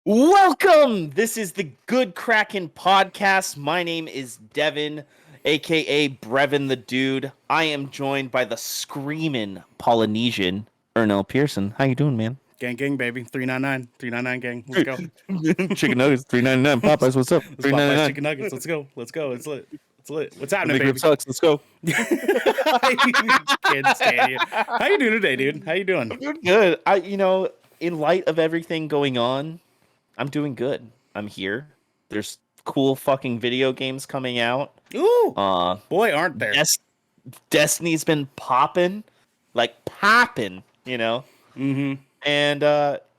Welcome! This is the Good Kraken podcast. My name is Devin, aka Brevin the Dude. I am joined by the screaming Polynesian, Ernell Pearson. How you doing, man? Gang, gang, baby. 399. 399, gang. Let's go. Chicken nuggets, $3.99. Popeyes, what's up? Let's Popeyes 3.99. chicken nuggets. Let's go. Let's go. It's lit. It's lit. What's The happening, big rib baby? sucks. Let's go. Can't stand you. How you doing today, dude? How you doing? I'm doing good. In light of everything going on, I'm doing good. I'm here. There's cool fucking video games coming out. Ooh, Uh, boy, aren't there? Destiny's been popping. Mm-hmm. And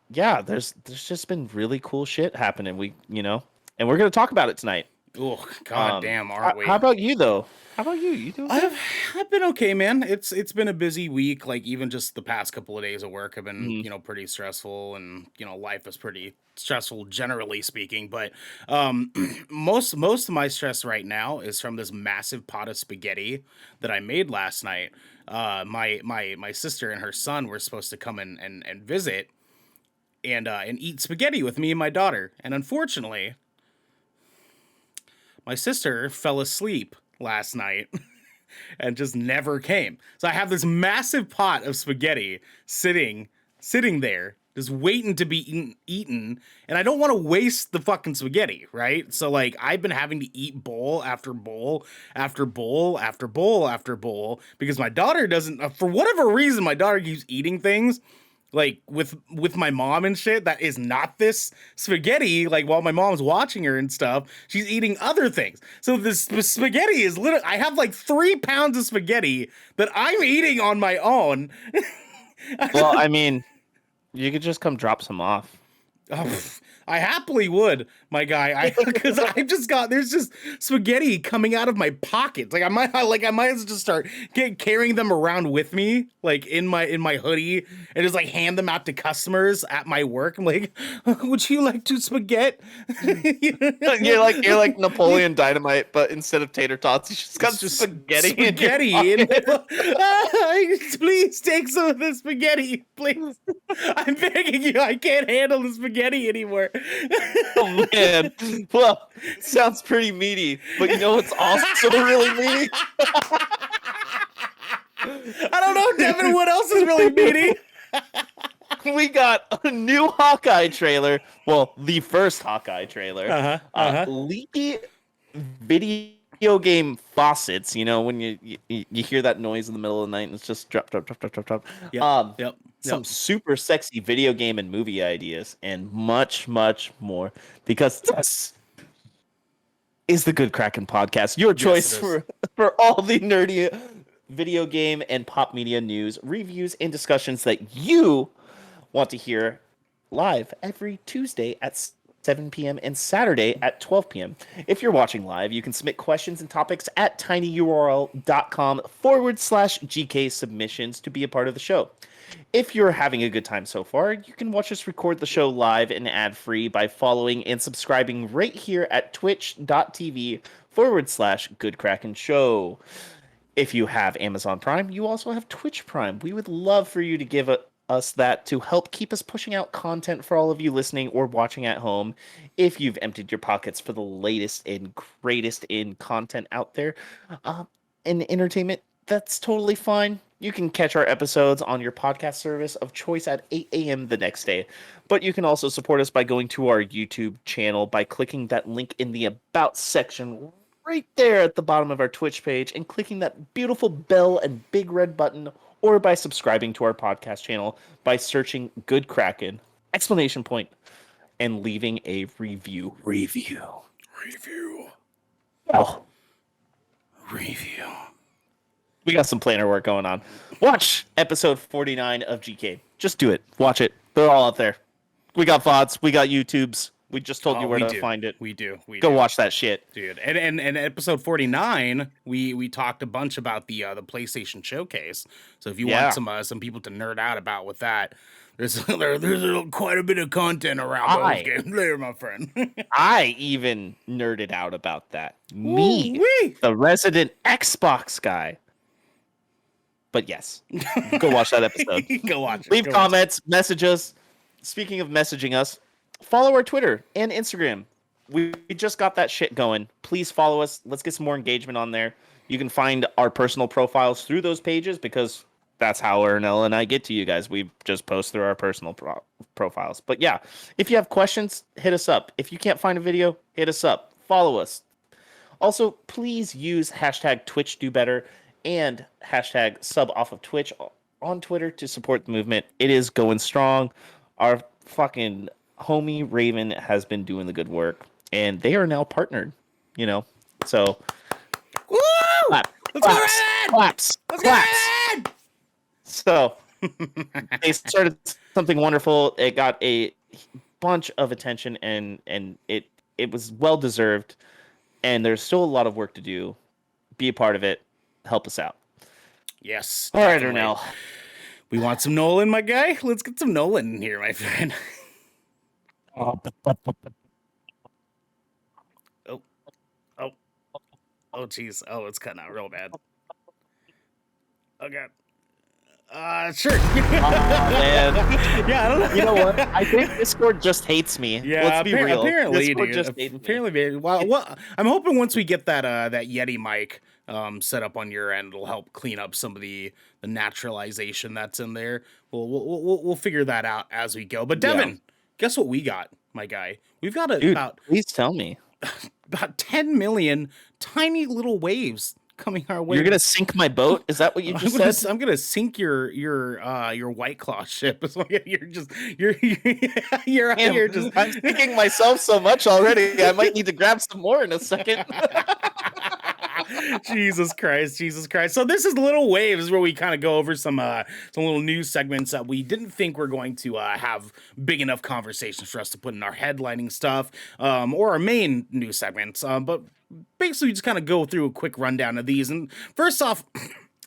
yeah, there's just been really cool shit happening. And we're gonna talk about it tonight. Oh, god damn, aren't we? How about you though? How about you? You doing good? I've been okay, man. It's been a busy week. Like even just the past couple of days of work have been, Mhm. pretty stressful, and life is pretty stressful generally speaking. But most of my stress right now is from this massive pot of spaghetti that I made last night. My sister and her son were supposed to come and visit and eat spaghetti with me and my daughter, and unfortunately, my sister fell asleep last night and just never came. So I have this massive pot of spaghetti sitting there, just waiting to be eaten, and I don't want to waste the fucking spaghetti, right? So like I've been having to eat bowl after bowl after bowl after bowl after bowl because my daughter doesn't, for whatever reason, my daughter keeps eating things like with my mom and shit that is not this spaghetti. Like while my mom's watching her and stuff, she's eating other things. So this spaghetti is literally, I have like 3 pounds of spaghetti that I'm eating on my own. Well, I mean, you could just come drop some off. Oh, I happily would, my guy. Because I've just got, there's just spaghetti coming out of my pockets. Like I might as well just start carrying them around with me, like in my hoodie, and just like hand them out to customers at my work. I'm like, would you like to spaghetti? You're like Napoleon Dynamite, but instead of tater tots, you just got spaghetti. Please take some of the spaghetti, please. I'm begging you. I can't handle the spaghetti anymore. Oh man, well, sounds pretty meaty, but you know what's also really meaty? I don't know, Devin, what else is really meaty? We got a new Hawkeye trailer. Well, the first Hawkeye trailer. Leaky video game faucets. You know when you hear that noise in the middle of the night and it's just drop. Yep. Some super sexy video game and movie ideas and much, much more. Because this is the Good Kraken podcast. Your choice for all the nerdy video game and pop media news, reviews, and discussions that you want to hear live every Tuesday at 7 p.m. and Saturday at 12 p.m. If you're watching live, you can submit questions and topics at tinyurl.com/GK submissions to be a part of the show. If you're having a good time so far, you can watch us record the show live and ad-free by following and subscribing right here at twitch.tv/GoodKrakenShow. If you have Amazon Prime, you also have Twitch Prime. We would love for you to give us that to help keep us pushing out content for all of you listening or watching at home. If you've emptied your pockets for the latest and greatest in content out there in entertainment, that's totally fine. You can catch our episodes on your podcast service of choice at 8 a.m. the next day. But you can also support us by going to our YouTube channel by clicking that link in the About section right there at the bottom of our Twitch page and clicking that beautiful bell and big red button, or by subscribing to our podcast channel by searching Good Kraken, ! And leaving a review. Oh. Review. We got some planner work going on. Watch episode 49 of GK. Just do it. Watch it. They're all out there. We got VODs. We got YouTubes. We just told you where to find it. We do. Go watch that shit, dude. And episode 49, we talked a bunch about the PlayStation Showcase. So if you want some people to nerd out about with that, there's quite a bit of content around those games there, my friend. I even nerded out about that. The resident Xbox guy. But yes, go watch that episode. Go watch it. Leave comments, message us. Speaking of messaging us, follow our Twitter and Instagram. We just got that shit going. Please follow us. Let's get some more engagement on there. You can find our personal profiles through those pages because that's how Ernell and I get to you guys. We just post through our personal profiles. But yeah, if you have questions, hit us up. If you can't find a video, hit us up. Follow us. Also, please use hashtag Twitch Do Better and hashtag sub off of Twitch on Twitter to support the movement. It is going strong. Our fucking homie Raven has been doing the good work, and they are now partnered. You know, so Woo! clap, Let's claps, go Red! claps, Let's claps. go Red! So they started something wonderful. It got a bunch of attention, and it was well deserved. And there's still a lot of work to do. Be a part of it. Help us out. Yes. All right, definitely. Ernell. We want some Nolan, my guy. Let's get some Nolan in here, my friend. Oh, oh, oh, jeez. Oh, it's cutting out real bad. Okay. Sure. Man. Yeah, I don't know. You know what? I think Discord just hates me. Yeah, Let's be real. apparently, Discord dude. just hates me. Apparently, well, I'm hoping once we get that that Yeti mic set up on your end, it'll help clean up some of the naturalization that's in there. We'll figure that out as we go. But Devin, guess what we got, my guy? We've got about please tell me. about 10 million tiny little waves coming our way. You're gonna sink my boat? Is that what you just said? I'm gonna sink your White Claw ship. You're just I'm sinking myself so much already. I might need to grab some more in a second. Jesus Christ. So this is Little Waves, where we kind of go over some little news segments that we didn't think were going to have big enough conversations for us to put in our headlining stuff, or our main news segments. But basically, we just kind of go through a quick rundown of these. And first off,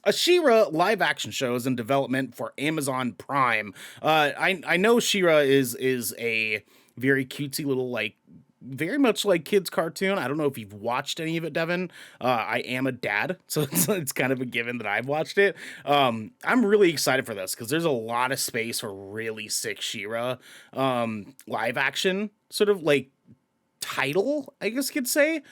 a She-Ra live action show is in development for Amazon Prime. I know She-Ra is a very cutesy little, like, very much like kids cartoon. I don't know if you've watched any of it, Devin. I am a dad, so it's kind of a given that I've watched it. I'm really excited for this because there's a lot of space for really sick She-Ra live action sort of like title, I guess you could say,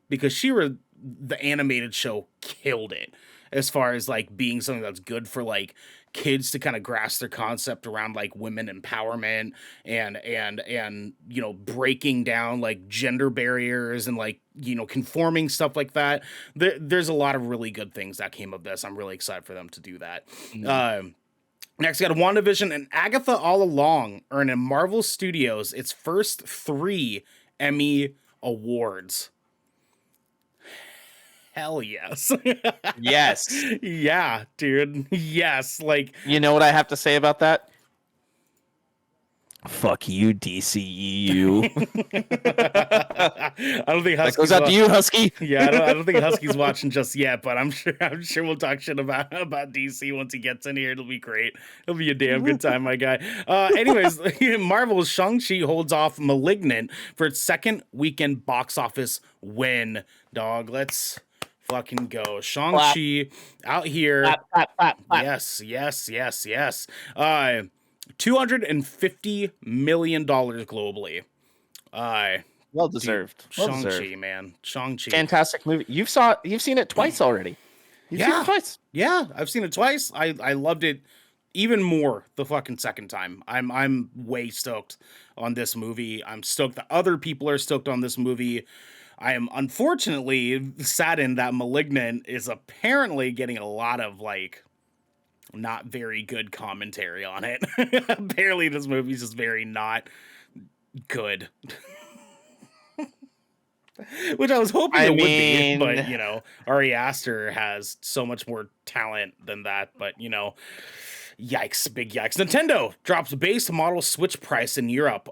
because She-Ra, the animated show, killed it as far as like being something that's good for like kids to kind of grasp their concept around like women empowerment and you know, breaking down like gender barriers and like, you know, conforming stuff like that. There's a lot of really good things that came of this. I'm really excited for them to do that. Next, we got WandaVision and Agatha All Along earning Marvel Studios its first 3 Emmy Awards. Hell yes. Yes. Yeah, dude. Yes. Like, you know what I have to say about that? Fuck you, DCEU. I don't think Husky's that goes out to you, Husky. Yeah, I don't think Husky's watching just yet, but I'm sure we'll talk shit about DC once he gets in here. It'll be great. It'll be a damn good time, my guy. Anyways, Marvel's Shang-Chi holds off Malignant for its second weekend box office win. Dog, let's fucking go. Shang-Chi out here. Clap. Yes. $250 million globally. Well deserved. Shang-Chi, man. Shang-Chi. Fantastic movie. You've seen it twice already. You've seen it twice. Yeah, I've seen it twice. I loved it even more the fucking second time. I'm way stoked on this movie. I'm stoked that other people are stoked on this movie. I am unfortunately saddened that Malignant is apparently getting a lot of like not very good commentary on it. Apparently this movie's just very not good. Which I was hoping it would be, but you know, Ari Aster has so much more talent than that. But you know, yikes, big yikes. Nintendo drops base model Switch price in Europe.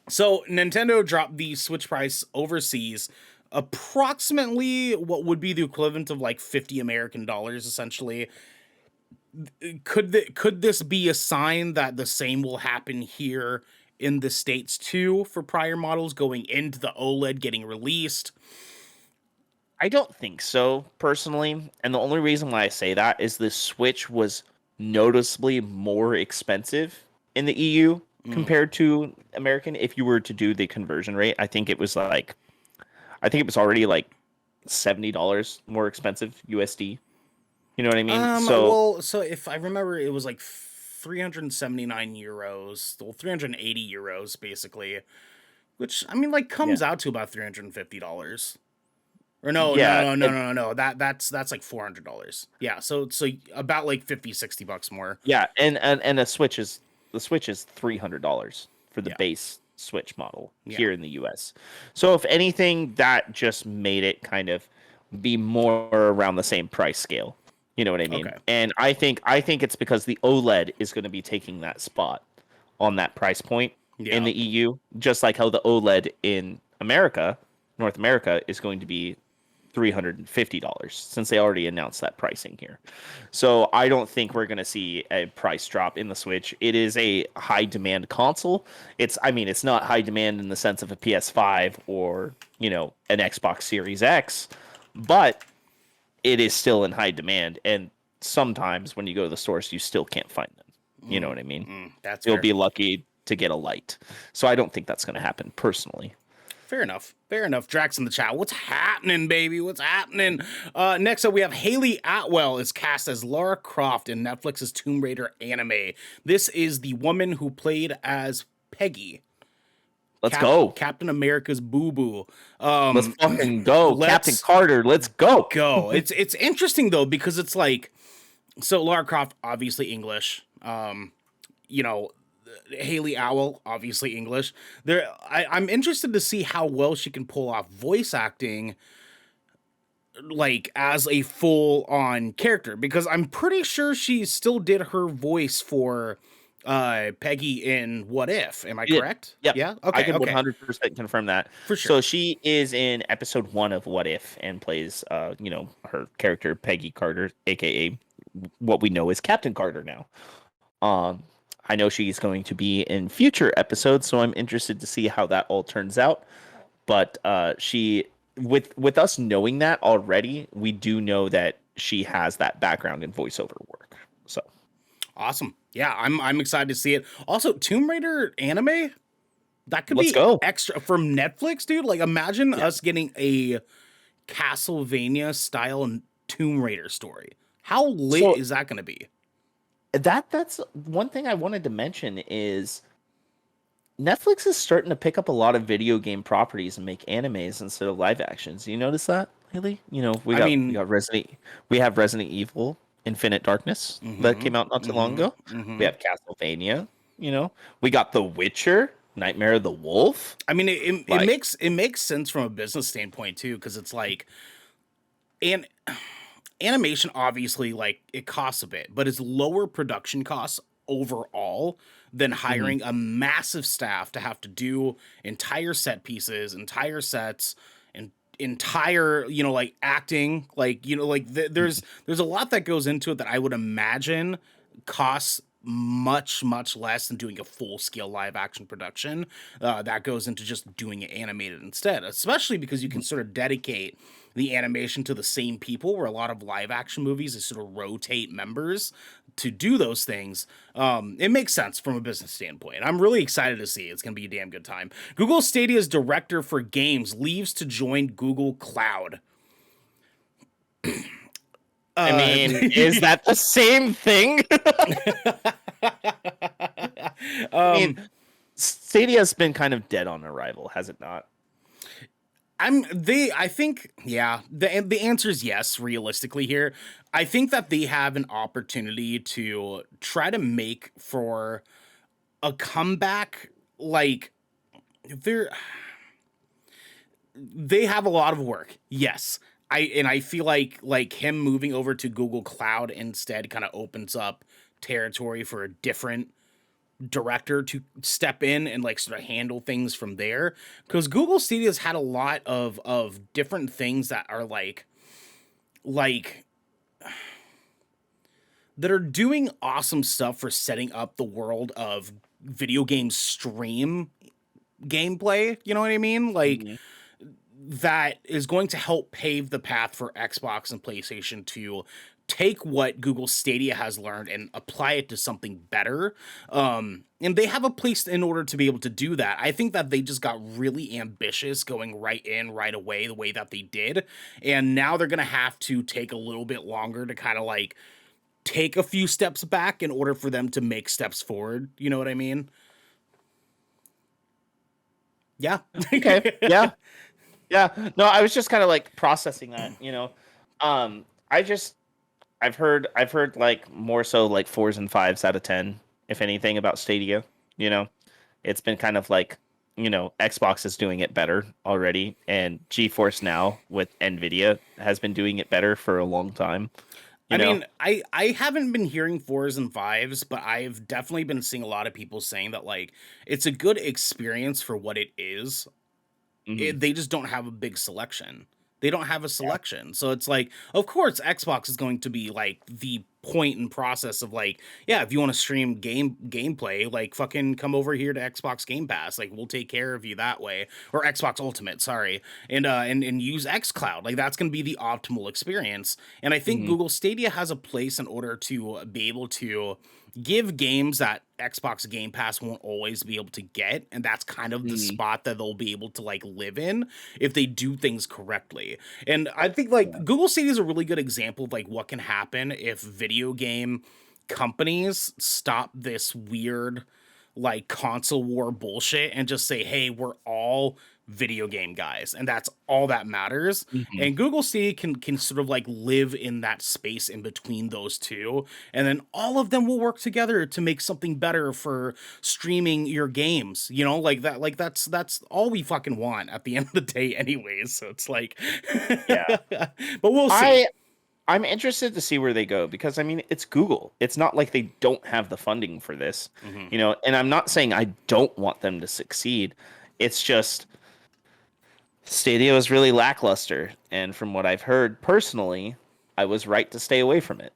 So Nintendo dropped the Switch price overseas, approximately what would be the equivalent of like 50 American dollars, essentially. Could this be a sign that the same will happen here in the States too for prior models going into the OLED getting released? I don't think so, personally. And the only reason why I say that is the Switch was noticeably more expensive in the EU compared to American. If you were to do the conversion rate, I think it was already like $70 more expensive USD. You know what I mean? So Well, so if I remember, it was like 379 euros, well, 380 euros basically, which I mean, like, yeah, comes out to about $350. Or no, no, yeah, no, no, no, no. That's like $400. Yeah, so about like 50, $60 more. yeah, and the Switch is $300 for the Yeah, base Switch model yeah. here in the US. So if anything, that just made it kind of be more around the same price scale. You know what I mean? Okay. And I think it's because the OLED is going to be taking that spot on that price point in Yeah. the EU, just like how the OLED in America, North America, is going to be $350 since they already announced that pricing here. So I don't think we're going to see a price drop in the Switch. It is a high demand console. I mean, it's not high demand in the sense of a PS5 or, an Xbox Series X, but it is still in high demand. And sometimes when you go to the stores, you still can't find them. You know what I mean? That's You'll fair. be lucky to get a light. So I don't think that's going to happen personally. Fair enough. Fair enough. Drax in the chat. What's happening, baby? What's happening? Next up, we have Haley Atwell is cast as Lara Croft in Netflix's Tomb Raider anime. This is the woman who played as Peggy, Let's go. Captain America's Boo Boo. Let's fucking go. Captain Let's Carter, let's go. go. It's interesting though, because it's like, so Lara Croft obviously English. You know, Haley Owl, obviously English. I'm interested to see how well she can pull off voice acting, like as a full on character, because I'm pretty sure she still did her voice for Peggy in What If. Am I She did. correct? Yep. Yeah. I Okay. can Okay. 100% confirm that. For sure. So she is in episode 1 of What If and plays her character Peggy Carter, aka what we know as Captain Carter now. Um I know she's going to be in future episodes, so I'm interested to see how that all turns out. But she with us knowing that already, we do know that she has that background in voiceover work. So Awesome. Yeah, I'm excited to see it. Also, Tomb Raider anime, that could let's be go. extra from Netflix, dude. Like, imagine Yeah. us getting a Castlevania style Tomb Raider story. How lit So is that going to be? that's one thing I wanted to mention is Netflix is starting to pick up a lot of video game properties and make animes instead of live actions. You notice that, Haley? We I got mean, we have Resident Evil Infinite Darkness that mm-hmm, came out not too long mm-hmm, ago. We mm-hmm. have Castlevania, we got The Witcher, Nightmare of the Wolf. I mean, it Like, makes sense from a business standpoint too, because it's like, and animation obviously, like, it costs a bit, but it's lower production costs overall than mhm. hiring a massive staff to have to do entire set pieces, entire sets, and entire, like, acting, like, like, there's a lot that goes into it that I would imagine costs much less than doing a full scale live action production. That goes into just doing it animated instead, especially because you can sort of dedicate the animation to the same people, where a lot of live action movies is sort of rotate members to do those things. It makes sense from a business standpoint. I'm really excited to see it. It's going to be a damn good time. Google Stadia's director for games leaves to join Google Cloud. I mean, is that the same thing? I mean, um, Stadia's been kind of dead on arrival, has it not? I think, yeah, the answer is yes, realistically here. I think that they have an opportunity to try to make for a comeback. Like, they're they have a lot of work. Yes. I feel like him moving over to Google Cloud instead kind of opens up territory for a different director to step in and, like, sort of handle things from there, because Google Studios had a lot of different things that are like that are doing awesome stuff for setting up the world of video game stream gameplay. You know what I mean? Like, Mhm. that is going to help pave the path for Xbox and PlayStation to take what Google Stadia has learned and apply it to something better. And they have a place in order to be able to do that. I think that they just got really ambitious going right away, the way that they did. And now they're going to have to take a little bit longer to kind of like take a few steps back in order for them to make steps forward. You know what I mean? Yeah. Okay. Yeah. Yeah. No, I was just kind of like processing that, you know. I just I've heard like more so like 4s and 5s out of 10, if anything, about Stadia, you know. It's been kind of like, you know, Xbox is doing it better already, and GeForce now with Nvidia has been doing it better for a long time. You I know? mean, I haven't been hearing 4s and 5s, but I've definitely been seeing a lot of people saying that like it's a good experience for what it is. Mhm. They just don't have a big selection. They don't have a selection. So it's like, of course, Xbox is going to be like the point and process of like, yeah, if you want to stream gameplay, like fucking come over here to Xbox Game Pass. Like we'll take care of you that way. Or Xbox Ultimate, sorry. And use xCloud. Like that's gonna be the optimal experience. And I think Mhm. Google Stadia has a place in order to be able to give games that Xbox Game Pass won't always be able to get, and that's kind of the Mhm. spot that they'll be able to like live in if they do things correctly. And I think like Google Stadia is a really good example of like what can happen if video game companies stop this weird like console war bullshit and just say, hey, we're all video game guys, and that's all that matters. Mhm. And Google Stadia can sort of like live in that space in between those two, and then all of them will work together to make something better for streaming your games. You know, like that. Like that's all we fucking want at the end of the day, anyways. So it's like, Yeah. but we'll see. I I'm interested to see where they go, because I mean, it's Google. It's not like they don't have the funding for this, Mhm. you know. And I'm not saying I don't want them to succeed. It's just Stadia was really lackluster, and from what I've heard personally, I was right to stay away from it.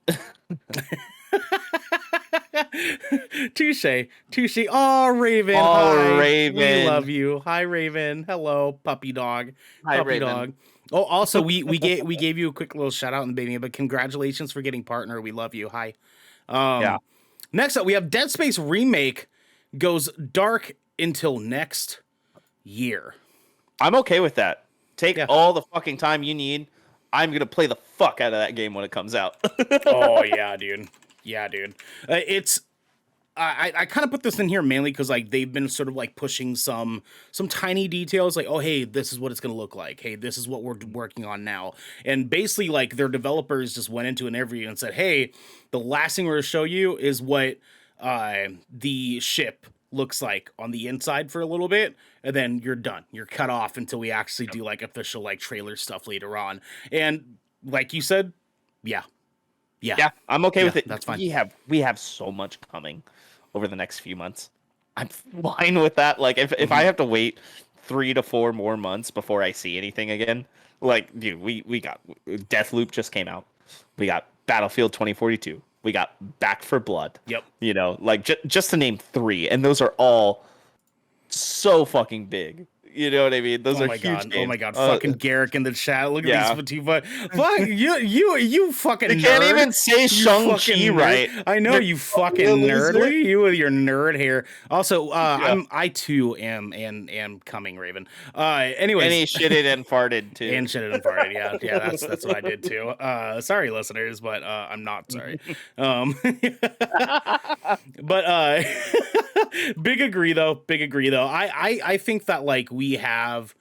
Touche, touche. Oh, Raven, Oh, hi. We love Raven. you. Hi, Raven. Hello, puppy dog. Hi, Puppy Raven. dog. Oh, also, we gave you a quick little shout out in the beginning, but congratulations for getting partner. We love you. Hi. Yeah, Next up, we have Dead Space remake goes dark until next year. I'm okay with that. Take Yeah. all the fucking time you need. I'm gonna play the fuck out of that game when it comes out. Oh yeah, dude. Yeah, dude. It's I kind of put this in here mainly because like they've been sort of like pushing some tiny details like, oh hey, this is what it's gonna look like, hey, this is what we're working on now. And basically like their developers just went into an interview and said, hey, the last thing we're gonna show you is what the ship looks like on the inside for a little bit, and then you're done, you're cut off until we actually do like official like trailer stuff later on. And like you said, yeah, yeah, Yeah, I'm okay yeah, with it. that's fine. We have so much coming over the next few months. I'm fine with that. Like if I have to wait 3 to 4 more months before I see anything again, like dude, we got Deathloop just came out. We got Battlefield 2042. We got Back for Blood. Yep. You know, like just to name three, and those are all so fucking big. You know what I mean? Those Oh are my huge god! Oh games. my god! Fucking Garrick in the chat. Look at Yeah. these two. Fuck you fucking You nerd. can't even say You Shang-Chi fucking nerd. right. I know You're you fucking gonna nerd. lose Look it. at you with your nerd hair. Also, Yeah. I too am coming, Raven. Anyways, And he shitted and farted too. and shit and farted. Yeah, that's what I did too. Sorry, listeners, but I'm not sorry. But big agree though. Big agree though. I think that like we have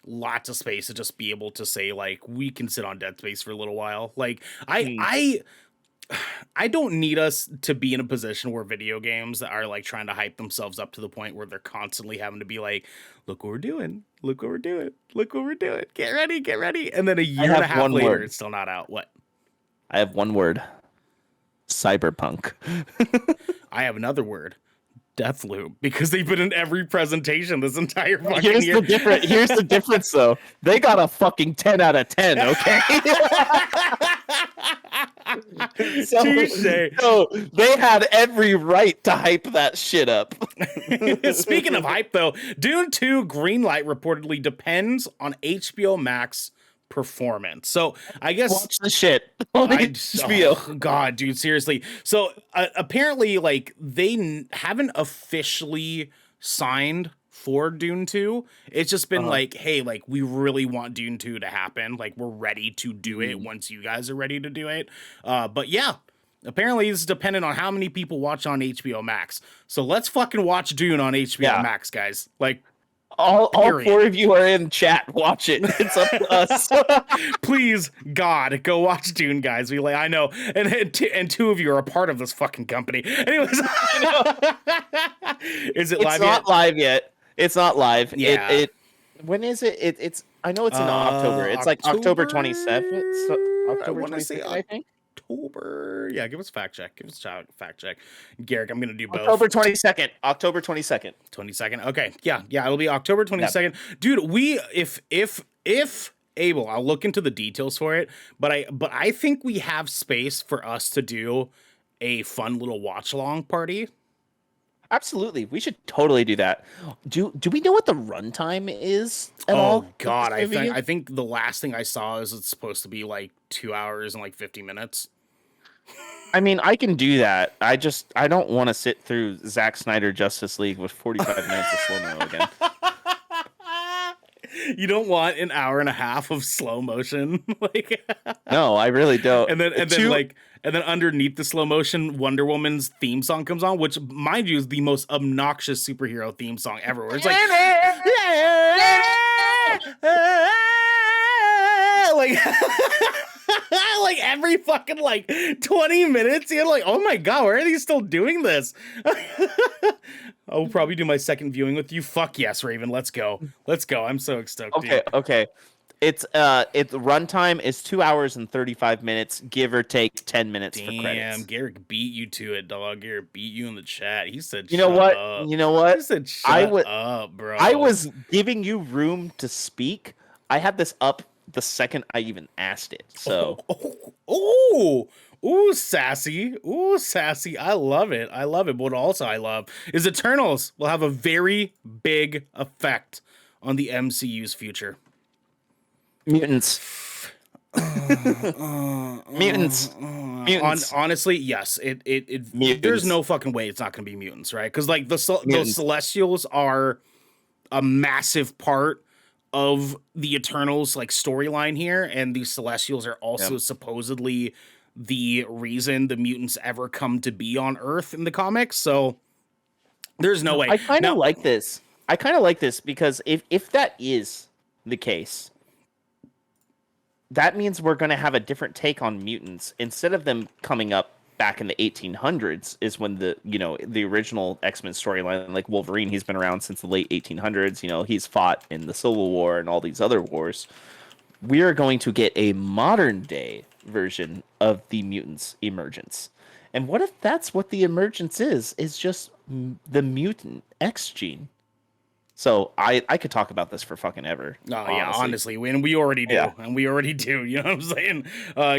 lots of space to just be able to say like we can sit on Dead Space for a little while. Like Hmm. I don't need us to be in a position where video games that are like trying to hype themselves up to the point where they're constantly having to be like, look what we're doing, look what we're doing, look what we're doing, get ready, and then a year and a have half one later word. it's still not out. What? I have one word. Cyberpunk. I have another word. Deathloop, because they've been in every presentation this entire fucking Here's year. Here's the difference though. They got a fucking 10 out of 10, okay? Touche. So they had every right to hype that shit up. Speaking of hype, though, Dune 2 greenlight reportedly depends on HBO Max performance. So I guess Watch the shit on HBO. oh, God, dude, seriously. So apparently, like haven't officially signed for Dune 2. It's just been like, hey, like we really want Dune 2 to happen. Like we're ready to do it once you guys are ready to do it. But yeah. Apparently, this is dependent on how many people watch on HBO Max. So let's fucking watch Dune on HBO Max, guys. Like, all 4 of you are in chat. Watch it. It's up to us. Please, God, go watch Dune, guys. I know, and 2 of you are a part of this fucking company. Anyways, is it live? It's not live yet. It's not live. Yeah. When is it? It's. I know it's in October. It's like October 27th. October 27th, I think. October. Yeah, give us a fact check. Fact check. Garrick, I'm gonna do both. October 22nd. October 22nd. 22nd. Okay. Yeah. It'll be October 22nd. Yep. Dude, if able, I'll look into the details for it. But I think we have space for us to do a fun little watch along party. Absolutely, we should totally do that. Do we know what the runtime is at all? Oh God, I think the last thing I saw is it's supposed to be like 2 hours and like 50 minutes. I mean, I can do that. I don't want to sit through Zack Snyder Justice League with 45 minutes of slow-mo again. You don't want an hour and a half of slow motion, like. No, I really don't. And then underneath the slow motion, Wonder Woman's theme song comes on, which, mind you, is the most obnoxious superhero theme song ever. Where it's like, like every fucking like 20 minutes, you're like, oh my God, why are they still doing this? I'll probably do my second viewing with you. Fuck yes, Raven. Let's go. I'm so stoked. Okay. It's runtime is 2 hours and 35 minutes, give or take 10 minutes for credits. Damn, Garrick beat you to it, dog. Garrick beat you in the chat. He said, You know what? He said, shut up, bro. I was giving you room to speak. I had this up the second I even asked it. So Ooh, sassy. I love it. But what also I love is Eternals will have a very big effect on the MCU's future. Mutants. Honestly, yes. It there's no fucking way it's not going to be mutants, right? Because like the Celestials are a massive part of the Eternals like storyline here, and the Celestials are also supposedly the reason the mutants ever come to be on Earth in the comics. So there's no way. I kind of like this. Because if that is the case, that means we're going to have a different take on mutants. Instead of them coming up back in the 1800s is when the original X-Men storyline, like Wolverine, he's been around since the late 1800s. He's fought in the Civil War and all these other wars. We are going to get a modern day version of the mutants' emergence. And what if that's what the emergence is just the mutant X gene? So I could talk about this for fucking ever. Oh yeah, honestly, we already do, and we already do. You know what I'm saying?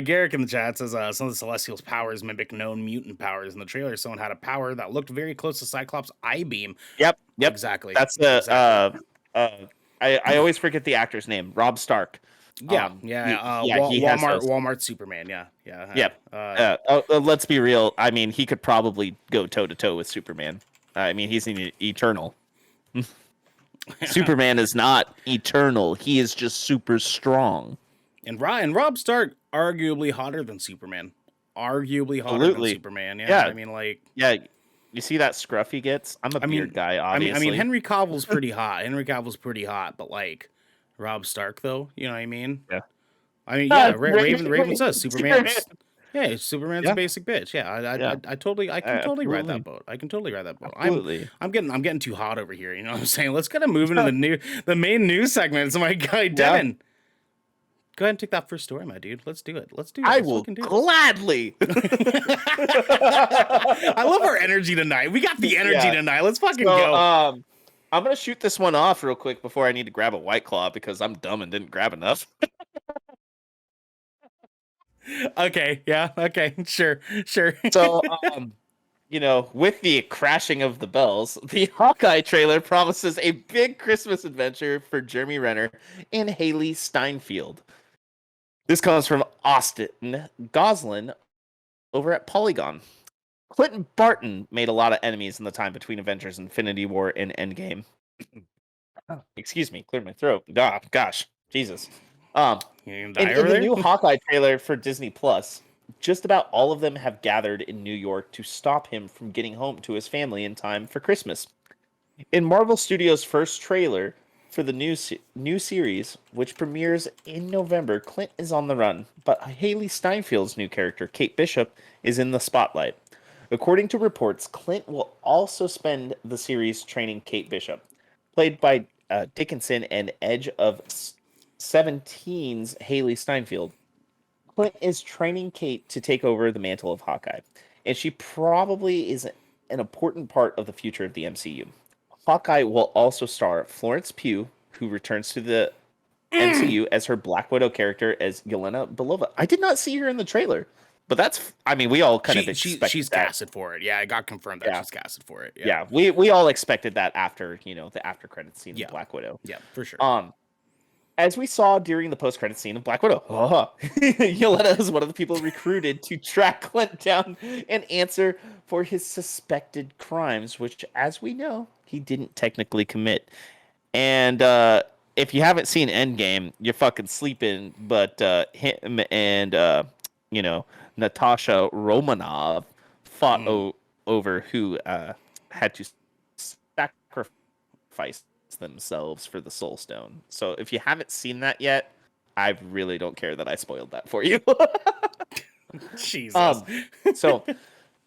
Garrick in the chat says some of the Celestials' powers mimic known mutant powers. In the trailer, someone had a power that looked very close to Cyclops' eye beam. Yep, exactly. That's the I always forget the actor's name. Rob Stark. Walmart Superman. Yeah. Let's be real. I mean, he could probably go toe to toe with Superman. I mean, he's an eternal. Superman is not eternal. He is just super strong. And Rob Stark, arguably hotter than Superman. Superman. Yeah. I mean, like. Yeah. You see that scruff he gets? I'm a beard guy, obviously. I mean, Henry Cavill's pretty hot. But like, Rob Stark, though, you know what I mean? Yeah. I mean, yeah. Raven says Superman. Yeah, Superman's a basic bitch. Yeah, I can totally ride that boat. I can totally ride that boat. Absolutely. I'm getting too hot over here. You know what I'm saying? Let's kind of move into the main news segment. So my guy Devin, go ahead and take that first story, my dude. Let's do it. I will gladly. I love our energy tonight. We got the energy tonight. Let's fucking go. I'm gonna shoot this one off real quick before I need to grab a White Claw because I'm dumb and didn't grab enough. Okay, yeah, okay, sure, sure. So, with the crashing of the bells, the Hawkeye trailer promises a big Christmas adventure for Jeremy Renner and Haley Steinfeld. This comes from Austin Goslin over at Polygon. Clinton Barton made a lot of enemies in the time between Avengers Infinity War and Endgame. Excuse me, cleared my throat. God, gosh, Jesus. Um, You gonna in, die in over the there? new Hawkeye trailer for Disney Plus, just about all of them have gathered in New York to stop him from getting home to his family in time for Christmas. In Marvel Studios' first trailer for the new series, which premieres in November, Clint is on the run, but Haley Steinfeld's new character, Kate Bishop, is in the spotlight. According to reports, Clint will also spend the series training Kate Bishop, played by Dickinson and Edge of 17's Haley Steinfeld. Clint is training Kate to take over the mantle of Hawkeye, and she probably is an important part of the future of the MCU. Hawkeye will also star Florence Pugh, who returns to the MCU as her Black Widow character as Yelena Belova. I did not see her in the trailer, but we all kind of expected She's that. casted for it. Yeah, I got confirmed that Yeah, she's casted for it. Yeah. yeah, we all expected that after the after credits scene of Yeah. Black Widow. Yeah, for sure. As we saw during the post-credit scene of Black Widow, Yelena is one of the people recruited to track Clint down and answer for his suspected crimes, which, as we know, he didn't technically commit. And if you haven't seen Endgame, you're fucking sleeping. But him and Natasha Romanov fought over who had to sacrifice themselves for the Soul Stone. So if you haven't seen that yet, I really don't care that I spoiled that for you. Jesus. So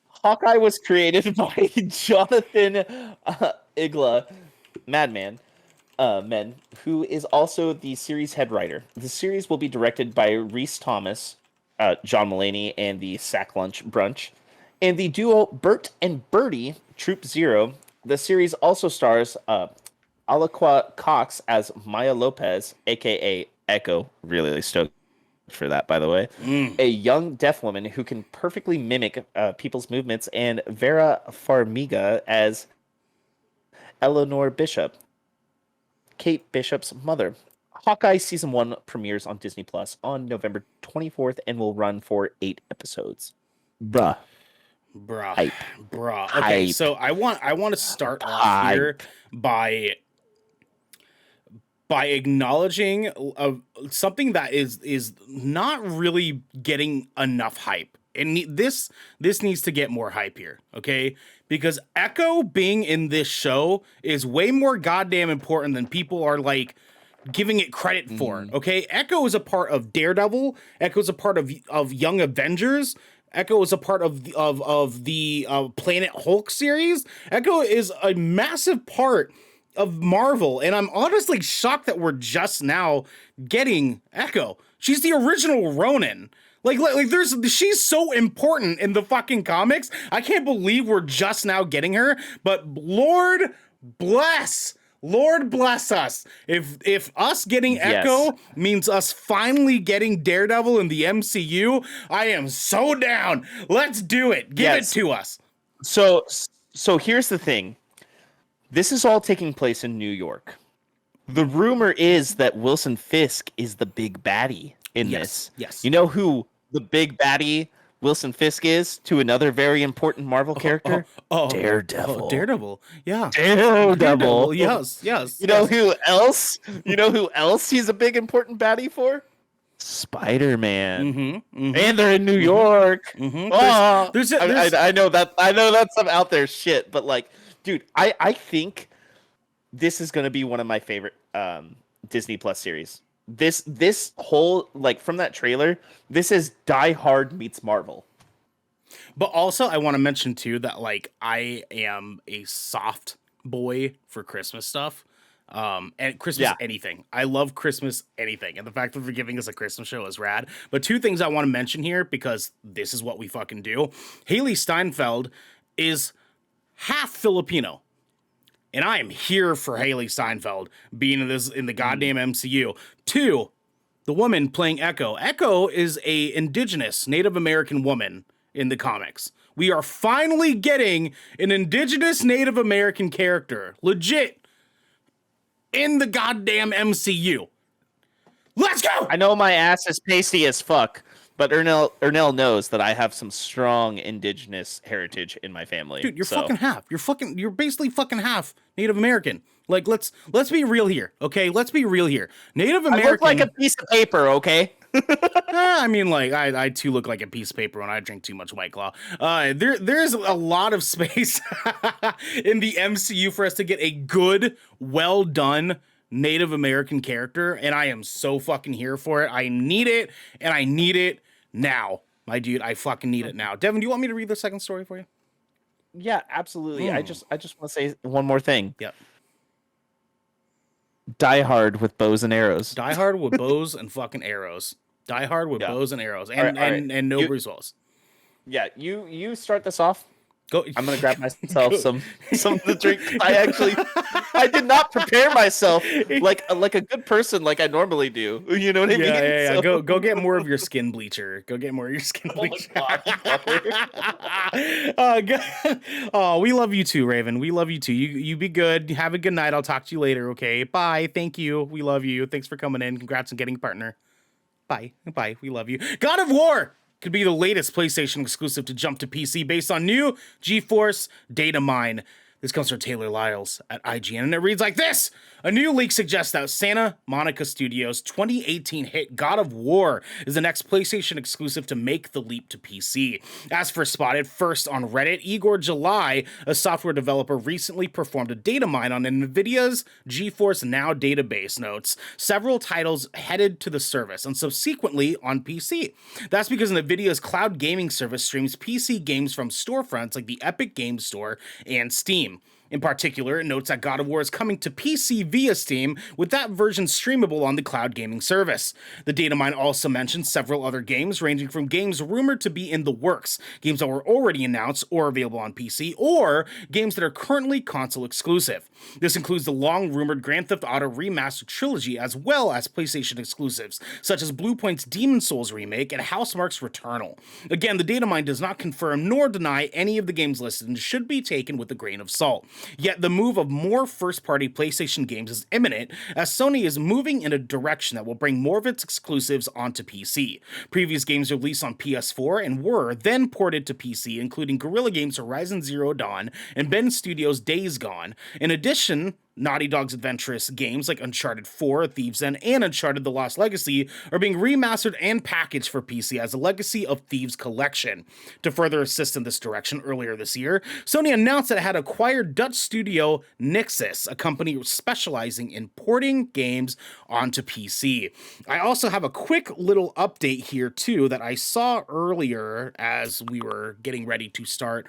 Hawkeye was created by Jonathan Igla, Madman, Men, who is also the series head writer. The series will be directed by Reese Thomas, John Mulaney, and the Sack Lunch Brunch. And the duo Bert and Birdie, Troop Zero. The series also stars Alaqua Cox as Maya Lopez, aka Echo. Really stoked for that, by the way. A young deaf woman who can perfectly mimic people's movements, and Vera Farmiga as Eleanor Bishop, Kate Bishop's mother. Hawkeye Season 1 premieres on Disney Plus on November 24th and will run for 8 episodes. Bruh. Bruh. Hype. Bruh. Okay, Hype. so I want to start off Hype. here by acknowledging something that is not really getting enough hype. And this needs to get more hype here, okay? Because Echo being in this show is way more goddamn important than people are like giving it credit for, okay? Echo is a part of Daredevil. Echo is a part of Young Avengers. Echo is a part of the Planet Hulk series. Echo is a massive part of Marvel, and I'm honestly shocked that we're just now getting Echo. She's the original Ronin. Like she's so important in the fucking comics. I can't believe we're just now getting her, but Lord bless us. If us getting Echo means us finally getting Daredevil in the MCU, I am so down. Let's do it. Give it to us. So here's the thing. This is all taking place in New York. The rumor is that Wilson Fisk is the big baddie in this. Yes. You know who the big baddie Wilson Fisk is to another very important Marvel character? Daredevil. Daredevil. Yeah. Daredevil. Yes. You know who else? You know who else he's a big important baddie for? Spider-Man. And they're in New York. Oh, I know that's some out there shit, but like, dude, I think this is gonna be one of my favorite Disney Plus series. This whole, like, from that trailer, this is Die Hard meets Marvel. But also, I want to mention too that like I am a soft boy for Christmas stuff. And Christmas anything. I love Christmas anything. And the fact that they're giving us a Christmas show is rad. But two things I want to mention here, because this is what we fucking do. Haley Steinfeld is half Filipino. And I am here for Haley Steinfeld being in the goddamn MCU. Two, the woman playing Echo. Echo is a indigenous Native American woman in the comics. We are finally getting an indigenous Native American character, legit, in the goddamn MCU. Let's go! I know my ass is pasty as fuck, but Ernell knows that I have some strong indigenous heritage in my family. Dude, you're fucking half. You're basically fucking half Native American. Like, let's be real here, okay? Let's be real here. Native American. I look like a piece of paper, okay? I mean, like, I too look like a piece of paper when I drink too much White Claw. There's a lot of space in the MCU for us to get a good, well done Native American character, and I am so fucking here for it. I need it, and I need it now, my dude. I fucking need it now. Devin, do you want me to read the second story for you? Yeah, absolutely. I just want to say one more thing. Yep. Die Hard with bows and arrows. Die Hard with bows and fucking arrows. Die Hard with bows and arrows, and all right. and no Bruce Willis. Yeah, you start this off. Go. I'm gonna grab myself some of the drink. I did not prepare myself like a good person like I normally do. You know what I mean? Yeah. So... Go get more of your skin bleacher. Go get more of your skin bleacher. Oh, we love you too, Raven. We love you too. You be good. Have a good night. I'll talk to you later. Okay. Bye. Thank you. We love you. Thanks for coming in. Congrats on getting a partner. Bye. We love you. God of War could be the latest PlayStation exclusive to jump to PC based on new GeForce datamined. This comes from Taylor Lyles at IGN, and it reads like this. A new leak suggests that Santa Monica Studios' 2018 hit God of War is the next PlayStation exclusive to make the leap to PC. As for spotted first on Reddit, Igor July, a software developer, recently performed a data mine on NVIDIA's GeForce Now database notes several titles headed to the service and subsequently on PC. That's because NVIDIA's cloud gaming service streams PC games from storefronts like the Epic Games Store and Steam. In particular, it notes that God of War is coming to PC via Steam, with that version streamable on the cloud gaming service. The datamine also mentions several other games, ranging from games rumored to be in the works, games that were already announced or available on PC, or games that are currently console exclusive. This includes the long-rumored Grand Theft Auto Remastered trilogy, as well as PlayStation exclusives, such as Bluepoint's Demon's Souls remake and Housemarque's Returnal. Again, the datamine does not confirm nor deny any of the games listed and should be taken with a grain of salt. Yet the move of more first-party PlayStation games is imminent, as Sony is moving in a direction that will bring more of its exclusives onto PC. Previous games released on PS4 and were then ported to PC, including Guerrilla Games' Horizon Zero Dawn and Ben Studios' Days Gone. In addition, Naughty Dog's adventurous games like Uncharted 4, Thieves' End, and Uncharted The Lost Legacy are being remastered and packaged for PC as a Legacy of Thieves collection. To further assist in this direction, earlier this year, Sony announced that it had acquired Dutch studio Nixxes, a company specializing in porting games onto PC. I also have a quick little update here too that I saw earlier as we were getting ready to start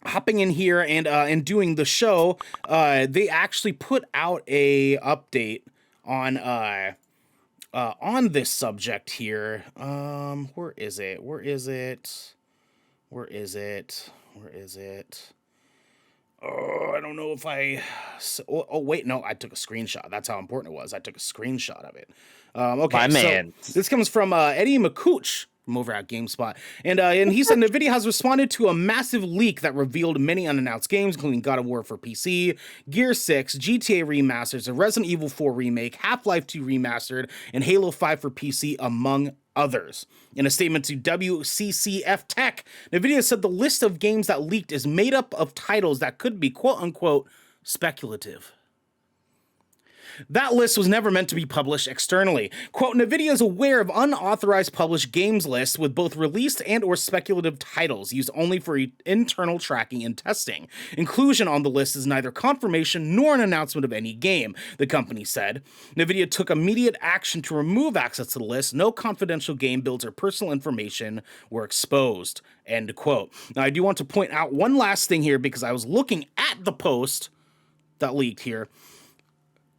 hopping in here and doing the show. They actually put out a update on this subject here. Where is it? Oh, I don't know if wait, no, I took a screenshot. That's how important it was. I took a screenshot of it. Okay, my man. So this comes from Eddie McCooch from over at GameSpot. And he said NVIDIA has responded to a massive leak that revealed many unannounced games, including God of War for PC, Gear 6, GTA remasters, a Resident Evil 4 remake, Half-Life 2 remastered, and Halo 5 for PC, among others. In a statement to WCCF Tech, NVIDIA said the list of games that leaked is made up of titles that could be quote-unquote speculative. That list was never meant to be published externally. Quote, NVIDIA is aware of unauthorized published games lists with both released and or speculative titles used only for internal tracking and testing. Inclusion on the list is neither confirmation nor an announcement of any game, the company said. NVIDIA took immediate action to remove access to the list. No confidential game builds or personal information were exposed, end quote. Now, I do want to point out one last thing here because I was looking at the post that leaked here.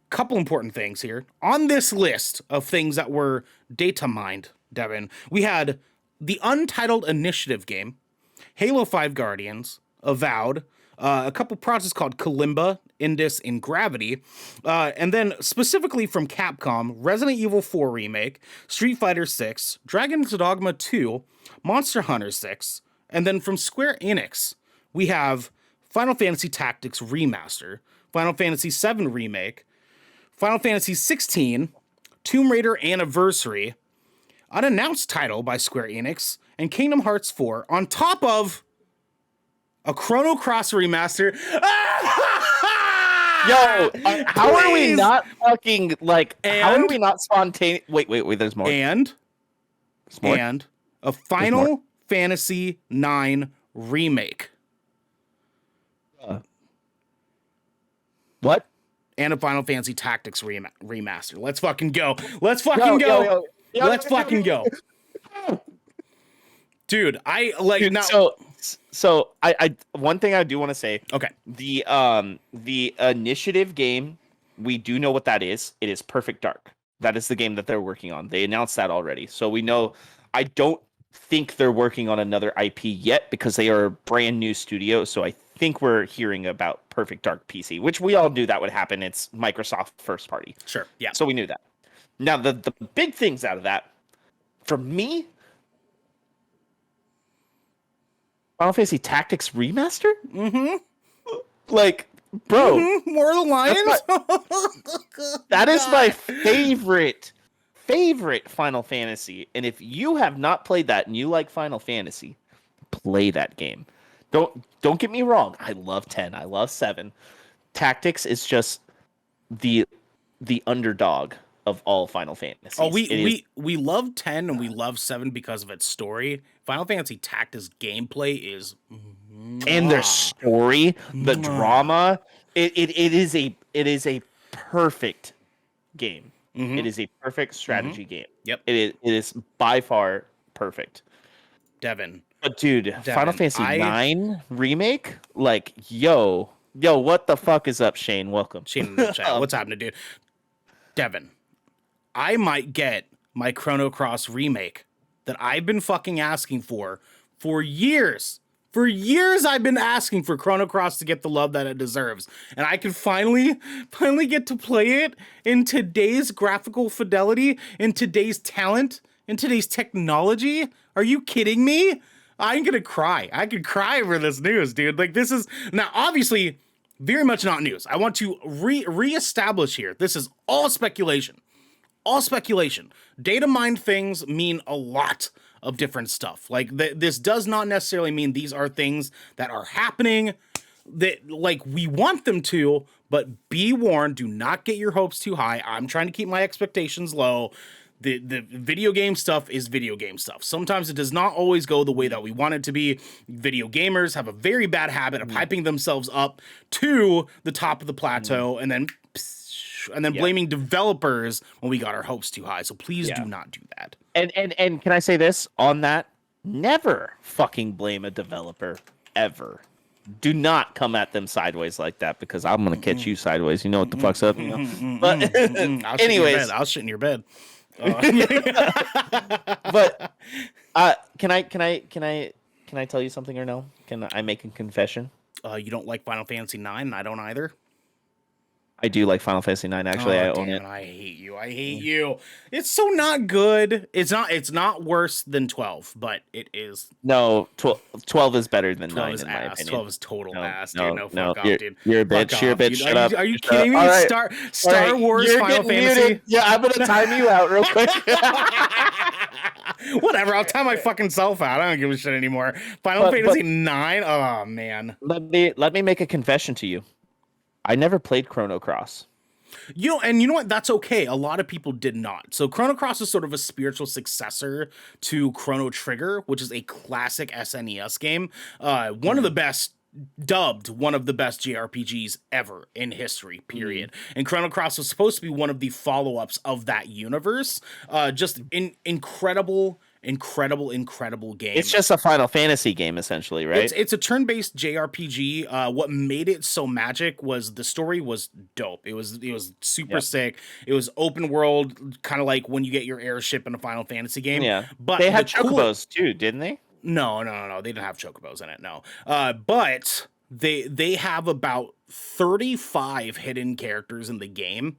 Couple important things here. On this list of things that were data mined, Devin, we had the Untitled Initiative game, Halo 5 Guardians, Avowed, a couple projects called Kalimba Indus, and Gravity. And then specifically from Capcom, Resident Evil 4 Remake, Street Fighter 6, Dragon's Dogma 2, Monster Hunter 6, and then from Square Enix, we have Final Fantasy Tactics Remaster, Final Fantasy 7 Remake, Final Fantasy 16, Tomb Raider Anniversary, unannounced title by Square Enix, and Kingdom Hearts 4, on top of a Chrono Cross remaster. Yo, how are we Please! not fucking like? How are And- we not spontaneous? Wait. There's more. And There's more? and a Final Fantasy 9 remake. What? And a Final Fantasy Tactics remaster. Let's fucking go. Let's fucking go. Let's fucking go. Dude, I like Dude, now. so I one thing I do want to say. Okay. The initiative game, we do know what that is. It is Perfect Dark. That is the game that they're working on. They announced that already. So we know. I don't think they're working on another IP yet because they are a brand new studio. So I think we're hearing about Perfect Dark PC, which we all knew that would happen. It's Microsoft first party. Sure. Yeah. So we knew that. Now the big things out of that, for me, Final Fantasy Tactics Remaster? Mm-hmm. Like, bro, More of the Lions? that is my favorite Final Fantasy. And if you have not played that and you like Final Fantasy, play that game. Don't get me wrong. I love 10. I love 7. Tactics is just the underdog of all Final Fantasies. Oh, we love 10 and we love 7 because of its story. Final Fantasy Tactics gameplay is and their story, the drama, it is a perfect game. Mhm. It is a perfect strategy game. Yep. It is by far perfect. Devin. But dude, Final Fantasy 9 remake, like yo, what the fuck is up, Shane? Welcome. Shane in the chat. What's happening, dude? Devin, I might get my Chrono Cross remake that I've been fucking asking for years. For years, I've been asking for Chrono Cross to get the love that it deserves. And I can finally get to play it in today's graphical fidelity, in today's talent, in today's technology. Are you kidding me? I'm gonna cry. I could cry over this news, dude. Like, this is, now, obviously, very much not news. I want to reestablish here. This is all speculation. All speculation. Data mined things mean a lot of different stuff. Like, this does not necessarily mean these are things that are happening that, like, we want them to, but be warned, do not get your hopes too high. I'm trying to keep my expectations low. The video game stuff is video game stuff. Sometimes it does not always go the way that we want it to be. Video gamers have a very bad habit of hyping themselves up to the top of the plateau and then blaming developers when we got our hopes too high. So please do not do that. And can I say this on that? Never fucking blame a developer ever. Do not come at them sideways like that because I'm gonna catch you sideways. You know what the fuck's up, you know. But anyways, I'll shit in your bed. but can I tell you something or no? Can I make a confession? You don't like Final Fantasy 9, and I don't either. I do like Final Fantasy 9. Actually, I own it. I hate you. I hate you. It's so not good. It's not worse than 12, but it is. No, 12 is better than 12 9 is in my ass. opinion. 12 is total ass, dude. No, fuck off, dude. You're a bitch. Fuck You're a off, bitch. dude. Shut up. Are you kidding me? All right. Star Wars You're Final getting Fantasy. muted. Yeah, I'm gonna time you out real quick. Whatever. I'll time my fucking self out. I don't give a shit anymore. Final Fantasy 9. Oh man. Let me make a confession to you. I never played Chrono Cross. You know what? That's okay. A lot of people did not. So Chrono Cross is sort of a spiritual successor to Chrono Trigger, which is a classic SNES game. One of the best, dubbed one of the best JRPGs ever in history, period. And Chrono Cross was supposed to be one of the follow-ups of that universe. Just incredible game. It's just a Final Fantasy game, essentially, right? It's a turn-based JRPG. What made it so magic was the story was dope. It was super sick. It was open world, kind of like when you get your airship in a Final Fantasy game. Yeah, but they had chocobos too, didn't they? No. They didn't have chocobos in it. No. But they have about 35 hidden characters in the game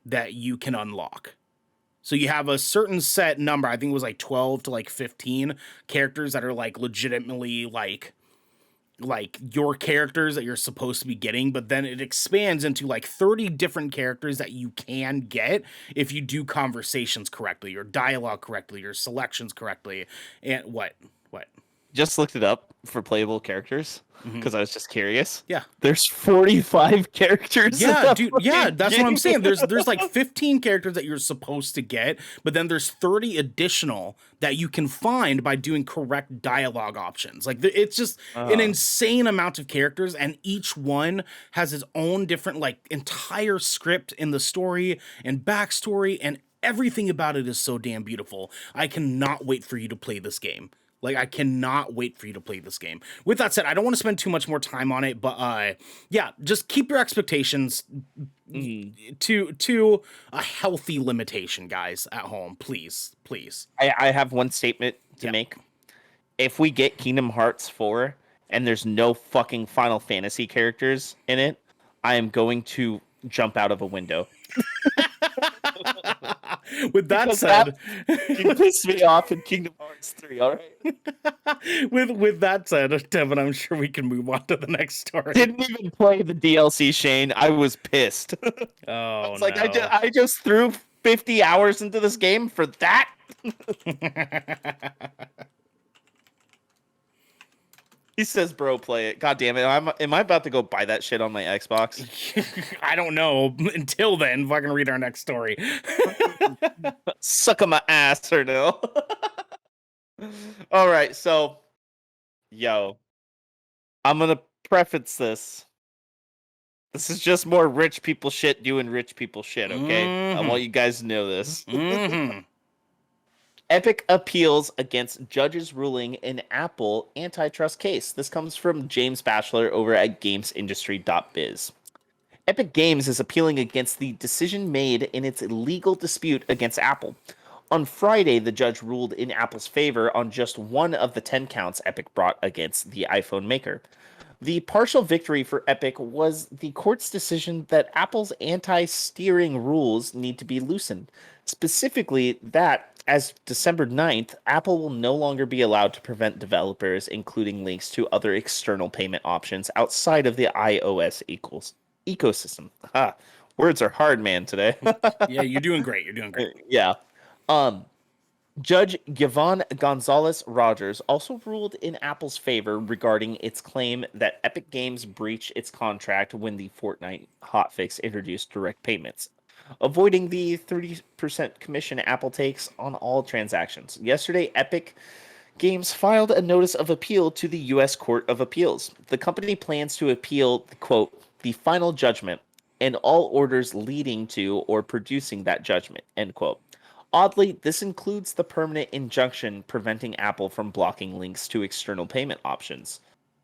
that you can unlock. So you have a certain set number, I think it was like 12 to like 15 characters that are like legitimately like your characters that you're supposed to be getting, but then it expands into like 30 different characters that you can get if you do conversations correctly, or dialogue correctly, or selections correctly. And what? Just looked it up for playable characters Mm-hmm. because I was just curious. Yeah. There's 45 characters. Yeah, in dude. Yeah, that's game. what I'm saying. There's like 15 characters that you're supposed to get, but then there's 30 additional that you can find by doing correct dialogue options. Like it's just an insane amount of characters, and each one has its own different like entire script in the story and backstory, and everything about it is so damn beautiful. I cannot wait for you to play this game. Like, I cannot wait for you to play this game. With that said, I don't want to spend too much more time on it, but yeah, just keep your expectations to a healthy limitation, guys, at home. Please. I have one statement to make. If we get Kingdom Hearts 4 and there's no fucking Final Fantasy characters in it, I am going to jump out of a window. With that said, you pissed me off in Kingdom Hearts 3, all right? with that said, Devin, I'm sure we can move on to the next story. Didn't even play the DLC, Shane. I was pissed. Oh, I was like, I just threw 50 hours into this game for that? He says, bro, play it. God damn it. Am I about to go buy that shit on my Xbox? I don't know. Until then, fucking read our next story. Suck on my ass, or no? All right, so, yo, I'm going to preface this. This is just more rich people shit doing rich people shit, okay? Mm-hmm. I want you guys to know this. Mm-hmm. Epic appeals against judge's ruling in Apple antitrust case. This comes from James Batchelor over at gamesindustry.biz. Epic Games is appealing against the decision made in its legal dispute against Apple. On Friday, the judge ruled in Apple's favor on just one of the 10 counts Epic brought against the iPhone maker. The partial victory for Epic was the court's decision that Apple's anti-steering rules need to be loosened. Specifically, that as December 9th, Apple will no longer be allowed to prevent developers including links to other external payment options outside of the iOS ecosystem. Words are hard, man, today. Yeah, you're doing great. Yeah. Judge Yvonne Gonzalez Rogers also ruled in Apple's favor regarding its claim that Epic Games breached its contract when the Fortnite hotfix introduced direct payments, avoiding the 30% commission Apple takes on all transactions. Yesterday, Epic Games filed a notice of appeal to the U.S. Court of Appeals. The company plans to appeal, quote, the final judgment and all orders leading to or producing that judgment, end quote. Oddly, this includes the permanent injunction preventing Apple from blocking links to external payment options.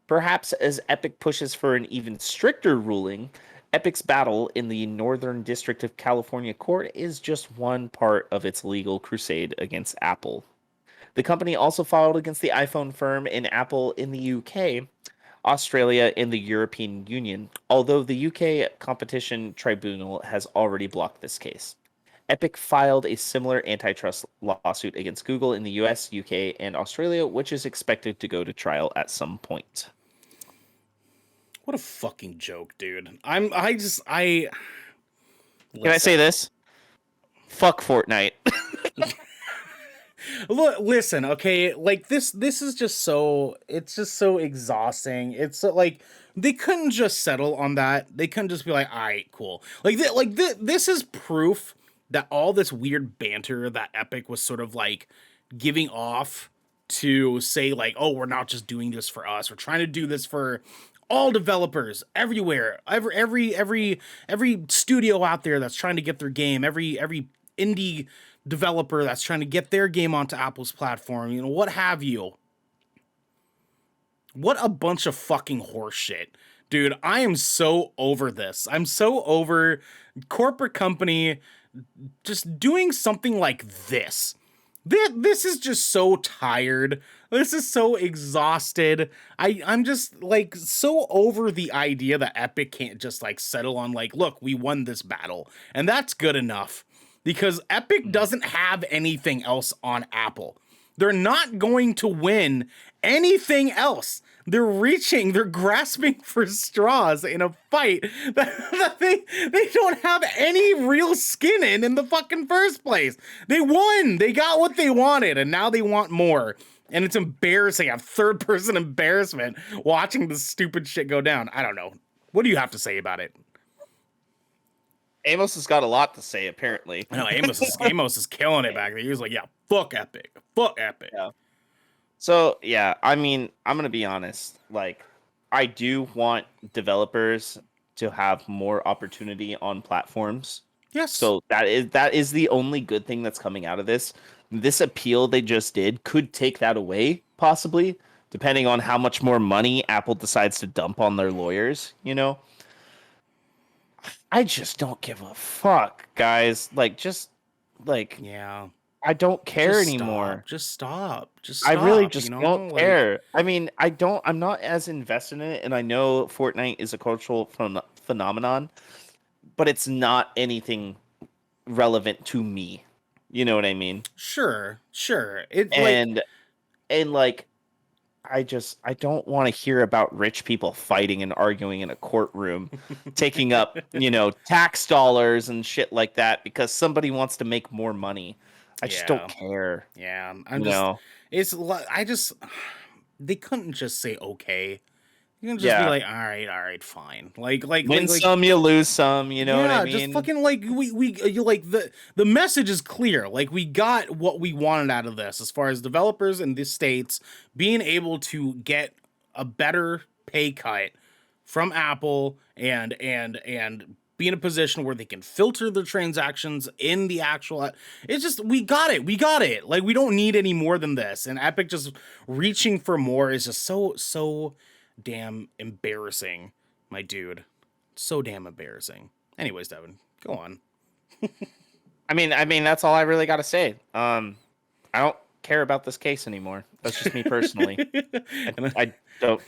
Perhaps as Epic pushes for an even stricter ruling, Epic's battle in the Northern District of California court is just one part of its legal crusade against Apple. The company also filed against the iPhone firm and Apple in the UK, Australia, and the European Union, although the UK Competition Tribunal has already blocked this case. Epic filed a similar antitrust lawsuit against Google in the US, UK, and Australia, which is expected to go to trial at some point. What a fucking joke, dude. Can I say this? Fuck Fortnite. Look, listen, okay, like this is just so, it's just so exhausting. It's so, like, they couldn't just settle on that. They couldn't just be like, all right, cool. This is proof that all this weird banter that Epic was sort of like giving off to say like, oh, we're not just doing this for us. We're trying to do this for all developers everywhere. Every studio out there that's trying to get their game, every indie developer that's trying to get their game onto Apple's platform, you know, what have you. What a bunch of fucking horse shit. Dude, I am so over this. I'm so over corporate company just doing something like this. This is just so tired. This is so exhausted. I'm just like so over the idea that Epic can't just like settle on like, look, we won this battle, and that's good enough. Because Epic doesn't have anything else on Apple. They're not going to win anything else. They're grasping for straws in a fight that they don't have any real skin in the fucking first place. They won. They got what they wanted, and now they want more. And it's embarrassing. I have third person embarrassment watching this stupid shit go down. I don't know. What do you have to say about it? Amos has got a lot to say, apparently. No, Amos is killing it back there. He was like, yeah, fuck Epic. Fuck Epic. Yeah. So, yeah, I mean, I'm going to be honest. Like, I do want developers to have more opportunity on platforms. Yes. So that is the only good thing that's coming out of this. This appeal they just did could take that away, possibly, depending on how much more money Apple decides to dump on their lawyers, you know? I just don't give a fuck, guys. Yeah. I don't care Just anymore. Just stop. I really just don't care. I mean, I'm not as invested in it, and I know Fortnite is a cultural phenomenon, but it's not anything relevant to me. You know what I mean? Sure. And like I don't want to hear about rich people fighting and arguing in a courtroom, taking up, tax dollars and shit like that because somebody wants to make more money. I just don't care. Yeah, they couldn't just say okay. You can just be like, all right, fine. Win some, you lose some. You know what I mean? Just fucking like you like the message is clear. Like we got what we wanted out of this, as far as developers in the States being able to get a better pay cut from Apple and be in a position where they can filter the transactions in the actual. It's just we got it. Like we don't need any more than this. And Epic just reaching for more is just so damn embarrassing, my dude. So damn embarrassing. Anyways, Devin, go on. I mean that's all I really got to say. I don't care about this case anymore. That's just me personally. I don't.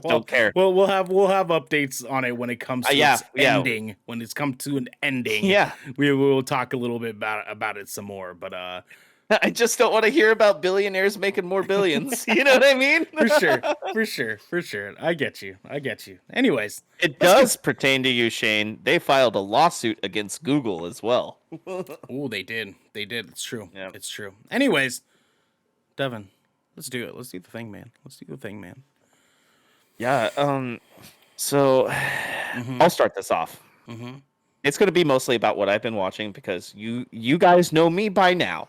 Don't care. Well, we'll have updates on it when it comes to its ending. When it's come to an ending, we will talk a little bit about it some more. But I just don't want to hear about billionaires making more billions. You know what I mean? For sure. I get you. Anyways, it does pertain to you, Shane. They filed a lawsuit against Google as well. Oh, they did. It's true. Yeah. It's true. Anyways, Devin, let's do it. Let's do the thing, man. Yeah. So I'll start this off. Mm-hmm. It's going to be mostly about what I've been watching because you guys know me by now.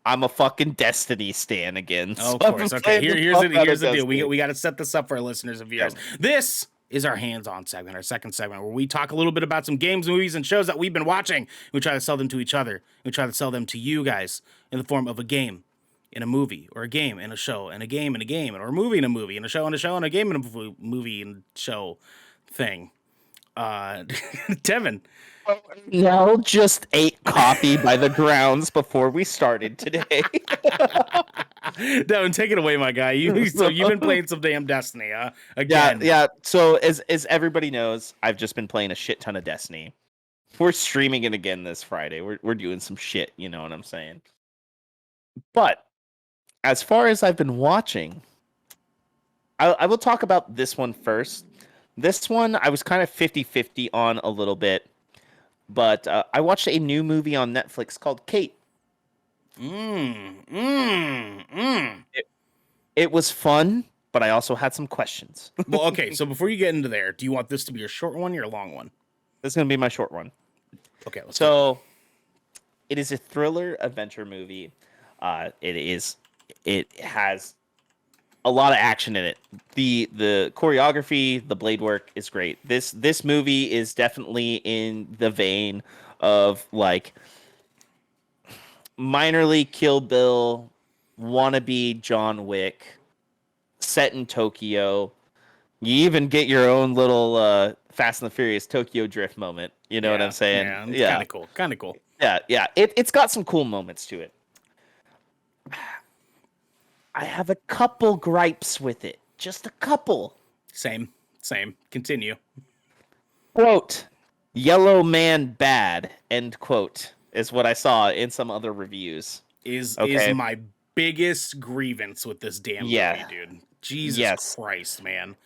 I'm a fucking Destiny stan again. Oh, of course. Okay. Here's the deal. We got to set this up for our listeners and viewers. Yeah. This is our hands-on segment, our second segment, where we talk a little bit about some games, movies, and shows that we've been watching. We try to sell them to each other. We try to sell them to you guys in the form of a game, in a movie, or a game in a show, and a game in a game, or a movie in a movie, and a show in a show, and a game in a movie and show thing. Devin. Nell just ate coffee by the grounds before we started today. Devin, take it away, my guy. So you've been playing some damn Destiny, again. Yeah. So as everybody knows, I've just been playing a shit ton of Destiny. We're streaming it again this Friday. We're doing some shit, you know what I'm saying? But as far as I've been watching, I will talk about this one first. This one I was kind of 50-50 on a little bit. But I watched a new movie on Netflix called Kate. It was fun, but I also had some questions. Well, okay, so before you get into there, do you want this to be your short one or your long one? This is going to be my short one. Okay, so it is a thriller adventure movie. It has a lot of action in it. The choreography, the blade work is great. This movie is definitely in the vein of like minorly Kill Bill, wannabe John Wick, set in Tokyo. You even get your own little Fast and the Furious Tokyo Drift moment. You know what I'm saying? Yeah, kind of cool. Yeah. It's got some cool moments to it. I have a couple gripes with it. Just a couple. Same. Continue. Quote, yellow man bad, end quote, is what I saw in some other reviews. Is Okay. my biggest grievance with this damn movie, Yeah. dude. Jesus Yes. Christ, man.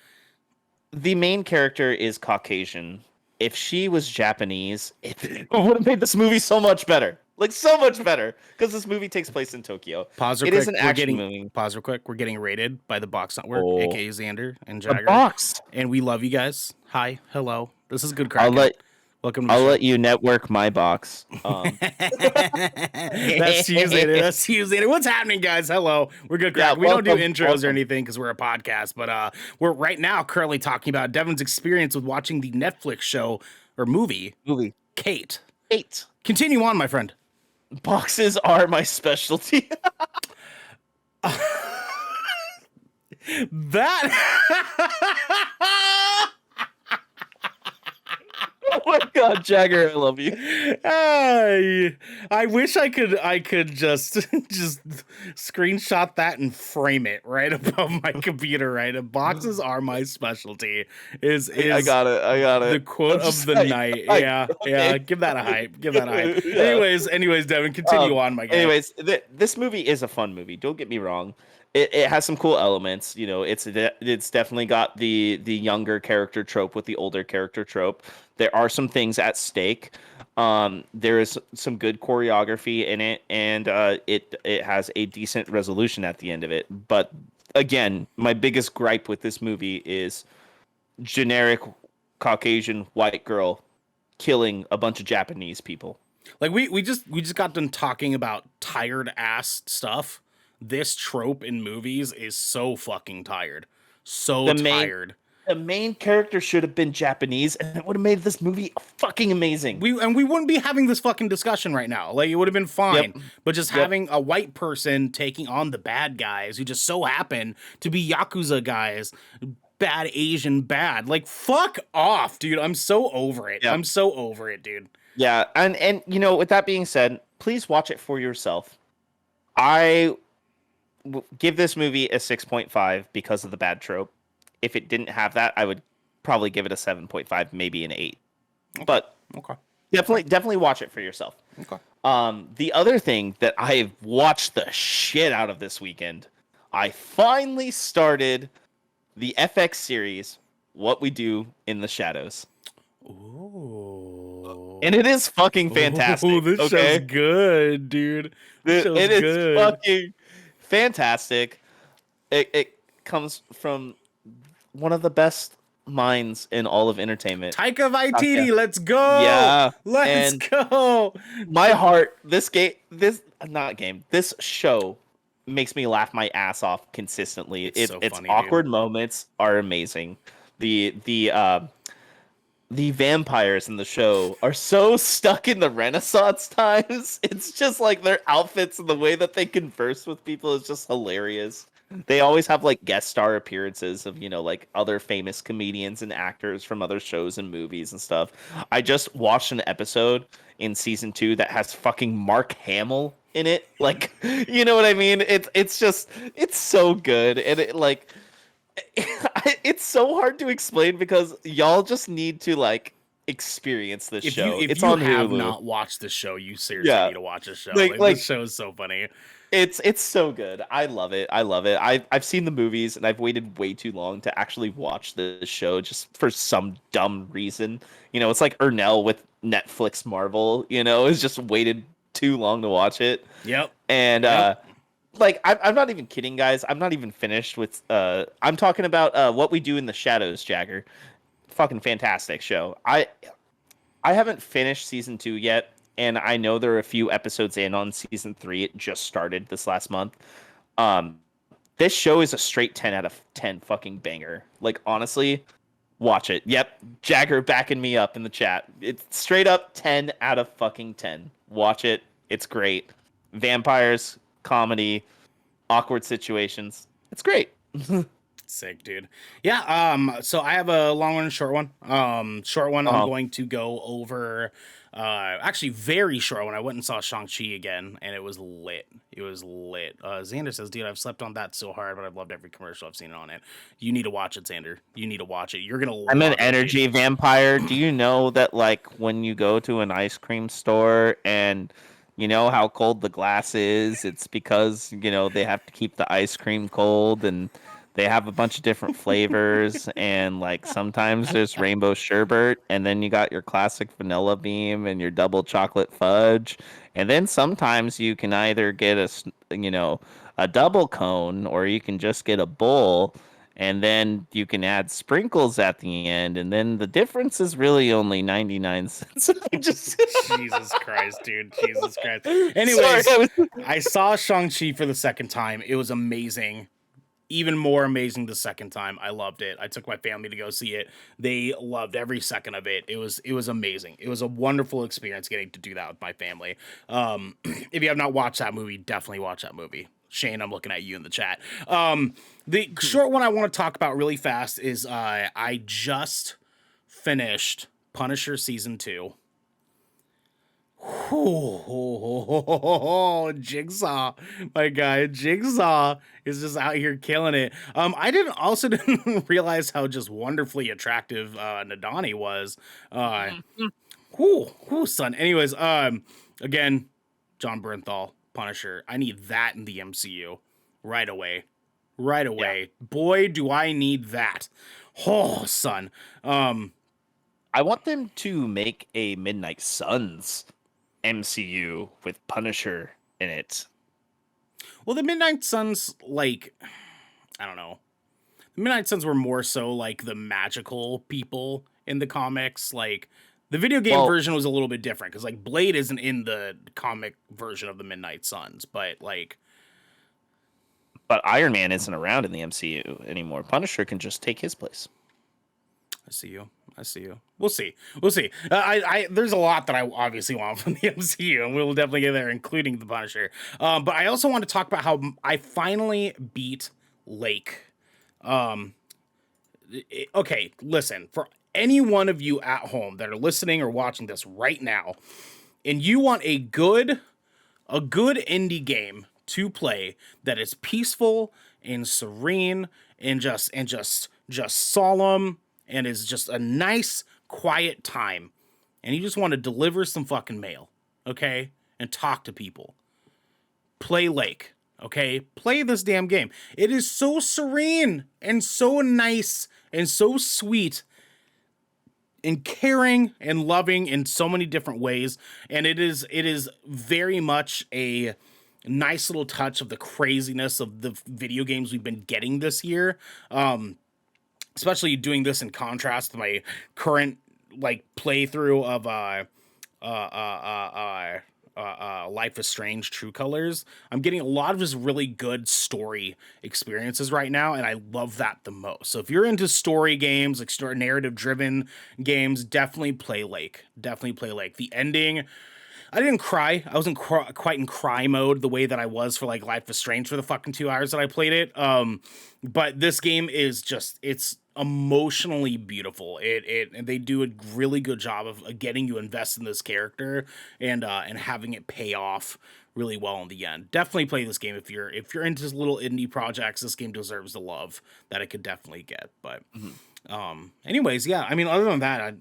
The main character is Caucasian. If she was Japanese, it would have made this movie so much better. Like, so much better. Because this movie takes place in Tokyo. Pause real It is quick. an action movie. Pause real quick. We're getting rated by the Box Network, Oh. aka Xander and The Jagger. box. And we love you guys. Hi, hello. This is good I'll Kraken. let Welcome to the I'll show. let you network my box. That's you, Xander. That's you, Xander. What's happening, guys? Hello. We're good, Kraken. We don't do intros or anything because we're a podcast, but we're right now currently talking about Devin's experience with watching the Netflix show or movie, Kate. 8. Continue on, my friend. Boxes are my specialty. That Oh my god, Jagger, I love you. I wish I could just screenshot that and frame it right above my computer. Right, boxes are my specialty. Is I got it. The quote of the night. Yeah. Give that a hype. Give that a hype. Yeah. Anyways, Devin, continue on, my guy. Anyways, this movie is a fun movie. Don't get me wrong. It has some cool elements. You know, it's definitely got the younger character trope with the older character trope. There are some things at stake. There is some good choreography in it, and it has a decent resolution at the end of it. But again, my biggest gripe with this movie is generic Caucasian white girl killing a bunch of Japanese people. Like we just got done talking about tired ass stuff. This trope in movies is so fucking tired. So tired. The main character should have been Japanese, and it would have made this movie fucking amazing. We wouldn't be having this fucking discussion right now. Like, it would have been fine. Yep. But just having a white person taking on the bad guys who just so happen to be Yakuza guys, bad Asian bad. Like, fuck off, dude. I'm so over it. Yep. I'm so over it, dude. Yeah, and you know, with that being said, please watch it for yourself. I give this movie a 6.5 because of the bad trope. If it didn't have that, I would probably give it a 7.5, maybe an 8. Okay. But okay, definitely watch it for yourself. Okay. The other thing that I've watched the shit out of this weekend, I finally started the FX series, What We Do in the Shadows. Ooh. And it is fucking fantastic. Ooh, this show's good, dude. This show's it is good. fucking fantastic. It comes from one of the best minds in all of entertainment. Taika Waititi, Okay. let's go. Yeah. Let's And go. my heart, this show makes me laugh my ass off consistently. Its funny, awkward dude. moments are amazing. The vampires in the show are so stuck in the Renaissance times. It's just like their outfits and the way that they converse with people is just hilarious. They always have like guest star appearances of, you know, like other famous comedians and actors from other shows and movies and stuff. I just watched an episode in season 2 that has fucking Mark Hamill in it. Like, you know what I mean? It's so good. And it like it's so hard to explain because y'all just need to like experience this show. If it's you on have Hulu. not watched the show, you seriously need to watch this show. Like, This show is so funny. It's so good. I love it. I've seen the movies and I've waited way too long to actually watch this show just for some dumb reason. You know, it's like Ernell with Netflix Marvel, you know, it's just waited too long to watch it. Yep. And like I'm not even kidding, guys. I'm not even finished with I'm talking about What We Do in the Shadows, Jagger. Fucking fantastic show. I haven't finished season 2 yet. And I know there are a few episodes in on season 3. It just started this last month. This show is a straight 10 out of 10 fucking banger. Like, honestly, watch it. Yep, Jagger backing me up in the chat. It's straight up 10 out of fucking 10. Watch it. It's great. Vampires, comedy, awkward situations. It's great. Sick, dude. Yeah, so I have a long one and a short one. Short one, I'm Uh-huh. going to go over actually very short one. I went and saw Shang-Chi again, and it was lit. It was lit. Xander says, dude, I've slept on that so hard, but I've loved every commercial I've seen on it. You need to watch it, Xander. You need to watch it. You're gonna I'm an love it, dude. energy vampire. Do you know that, like, when you go to an ice cream store and you know how cold the glass is, it's because, they have to keep the ice cream cold, and they have a bunch of different flavors, and like sometimes there's rainbow sherbet, and then you got your classic vanilla beam and your double chocolate fudge. And then sometimes you can either get a double cone, or you can just get a bowl, and then you can add sprinkles at the end, and then the difference is really only 99 cents. I just Jesus Christ, dude. Jesus Christ. sorry. Anyways, I saw Shang-Chi for the second time. It was amazing. Even more amazing the second time. I loved it. I took my family to go see it. They loved every second of it. It was amazing. It was a wonderful experience getting to do that with my family. If you have not watched that movie, definitely watch that movie. Shane, I'm looking at you in the chat. The short one I want to talk about really fast is I just finished Punisher season 2. Oh, Jigsaw, my guy, Jigsaw is just out here killing it. I didn't realize how just wonderfully attractive Nadani was. Son. Anyways, again, John Bernthal, Punisher. I need that in the MCU right away, right away. Yeah. Boy, do I need that. Oh, son. I want them to make a Midnight Suns MCU with Punisher in it. Well, the Midnight Suns, like, I don't know. The Midnight Suns were more so like the magical people in the comics. Like, the video game Well, version was a little bit different because, like, Blade isn't in the comic version of the Midnight Suns, but, like, but Iron Man isn't around in the MCU anymore. Punisher can just take his place. I see you. I see you. We'll see. We'll see. There's a lot that I obviously want from the MCU, and we'll definitely get there, including the Punisher. But I also want to talk about how I finally beat Lake. Okay, listen, for any one of you at home that are listening or watching this right now, and you want a good indie game to play that is peaceful and serene and just solemn and is just a nice quiet time, and you just want to deliver some fucking mail, okay, and talk to people, play Lake. Okay, play this damn game. It is so serene and so nice and so sweet and caring and loving in so many different ways. And it is very much a nice little touch of the craziness of the video games we've been getting this year. Especially doing this in contrast to my current like playthrough of Life is Strange True Colors. I'm getting a lot of just really good story experiences right now, and I love that the most. So if you're into story games, like narrative driven games, definitely play Lake. Definitely play Lake. The ending, I didn't cry. I wasn't quite in cry mode the way that I was for like Life is Strange for the fucking 2 hours that I played it. But this game is just, it's emotionally beautiful. And they do a really good job of getting you invested in this character and having it pay off really well in the end. Definitely play this game if you're into little indie projects. This game deserves the love that it could definitely get. But anyways, yeah. I mean, other than that,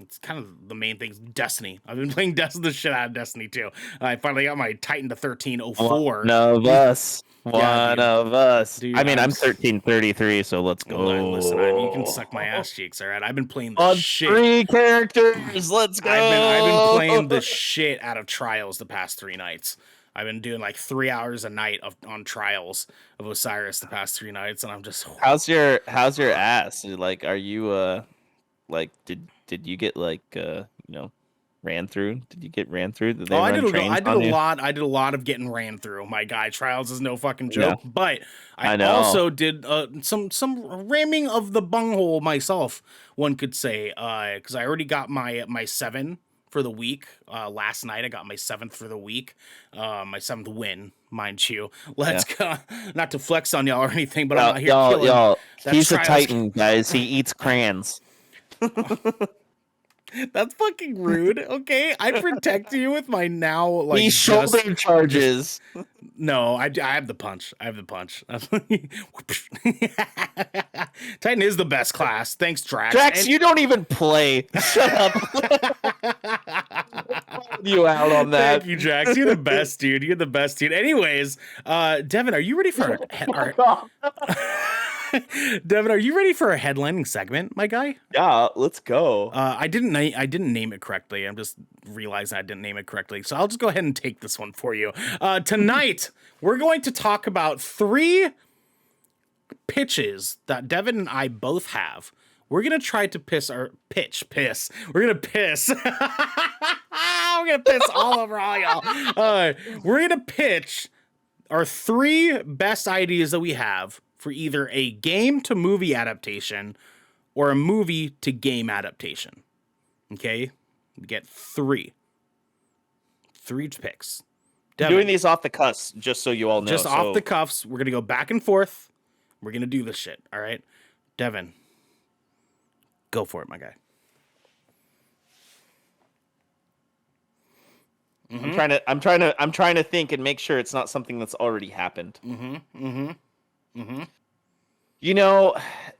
it's kind of the main thing. Destiny. I've been playing the shit out of Destiny too. I finally got my Titan to 1304. One of us. Yeah, One dude. of us. Dude, I mean, I'm 1333, so let's go. Listen, you can suck my ass cheeks, all right? I've been playing the On shit. 3 characters, let's go. I've been playing the shit out of Trials the past 3 nights. I've been doing like 3 hours a night on Trials of Osiris the past 3 nights, and I'm just. How's your ass? Like, are you like did you get like ran through? Did you get ran through? Did they I run did trains a on you? lot. I did a lot of getting ran through. My guy, Trials is no fucking joke. Yeah. But I know. also did some ramming of the bunghole myself, one could say, because I already got my 7 for the week. Last night I got my 7th for the week. My 7th win, mind you. Let's go. Not to flex on y'all or anything, but I'm out here killing. He's a Titan, guys. He eats crayons. That's fucking rude. Okay, I protect you with my now like he shoulder charges. No, I have the punch. Titan is the best class. Thanks, Drax. Drax, you don't even play. Shut up. You out on that. Thank you, Drax. You're the best, dude. You're the best, dude. Anyways, Devin, are you ready for Devin, are you ready for a headlining segment, my guy? Yeah, let's go. I didn't name it correctly. I'm just realizing I didn't name it correctly. So I'll just go ahead and take this one for you. Tonight, we're going to talk about 3 pitches that Devin and I both have. We're going to try to piss. We're going to piss. We're going to piss all over all y'all. We're going to pitch our 3 best ideas that we have for either a game to movie adaptation or a movie to game adaptation. Okay? We get 3 picks. Devin, doing these off the cuffs, just so you all know. Just off the cuffs. We're going to go back and forth. We're going to do this shit. All right? Devin, go for it, my guy. Mm-hmm. I'm trying to think and make sure it's not something that's already happened. You know,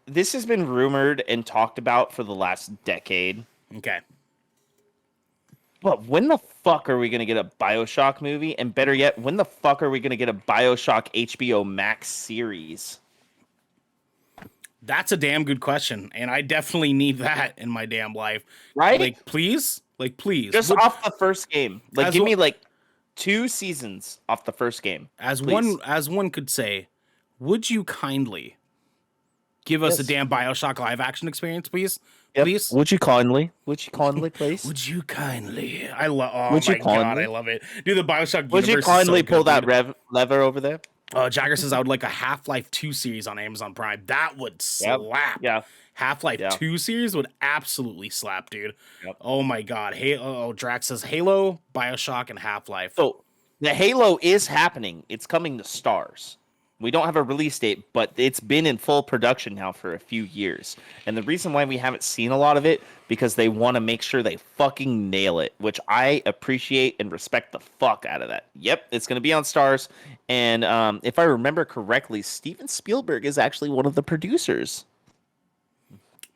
this has been rumored and talked about for the last decade. Okay. But when the fuck are we going to get a BioShock movie? And better yet, when the fuck are we going to get a BioShock HBO Max series? That's a damn good question. And I definitely need that in my damn life. Right? Like, please. Just off the first game. Like, give me, 2 seasons off the first game. As one could say, would you kindly give us a damn BioShock live action experience, please? Yep. Please. Would you kindly, please? Would you kindly? I love. Oh would my you god, I love it. Dude, the BioShock. Would you kindly so pull good, that lever over there? Jagger says I would like a Half-Life 2 series on Amazon Prime. That would slap. Yeah. Half-Life 2 series would absolutely slap, dude. Yep. Oh my god. Drax says Halo, BioShock, and Half-Life. So the Halo is happening. It's coming to stars. We don't have a release date, but it's been in full production now for a few years. And the reason why we haven't seen a lot of it, because they want to make sure they fucking nail it, which I appreciate and respect the fuck out of that. Yep, it's going to be on Stars. And if I remember correctly, Steven Spielberg is actually one of the producers.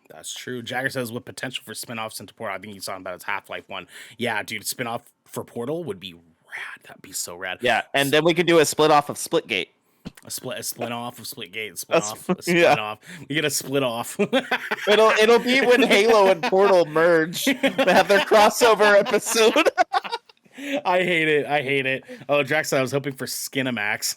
That's true. Jagger says with potential for spinoffs into Portal. I think he's talking about his Half-Life one. Yeah, dude, spinoff for Portal would be rad. That'd be so rad. Yeah, and then we could do a split off of Splitgate. A split off of Splitgate, split off. We get a split off. it'll be when Halo and Portal merge. They have their crossover episode. I hate it. Oh, Drax, I was hoping for Skinamax.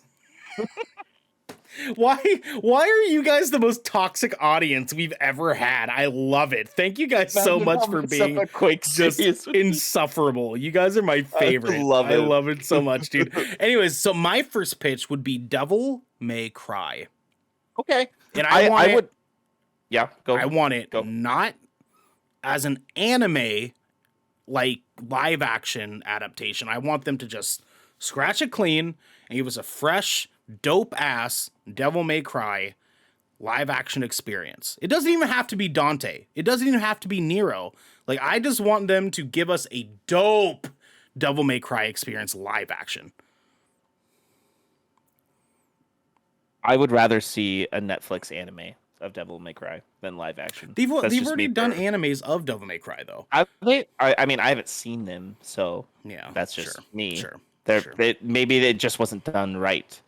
Why are you guys the most toxic audience we've ever had? I love it. Thank you guys so much for being just insufferable. You guys are my favorite. I love it so much, dude. Anyways, so my first pitch would be Devil May Cry. Okay. And I want it Go. Not as an anime like live action adaptation. I want them to just scratch it clean and give us a fresh, dope ass Devil May Cry live action experience. It doesn't even have to be Dante. It doesn't even have to be Nero. Like, I just want them to give us a dope Devil May Cry experience live action. I would rather see a Netflix anime of Devil May Cry than live action. They've already done animes of Devil May Cry, though. I mean, I haven't seen them, so yeah, that's just me. Sure. Maybe it just wasn't done right.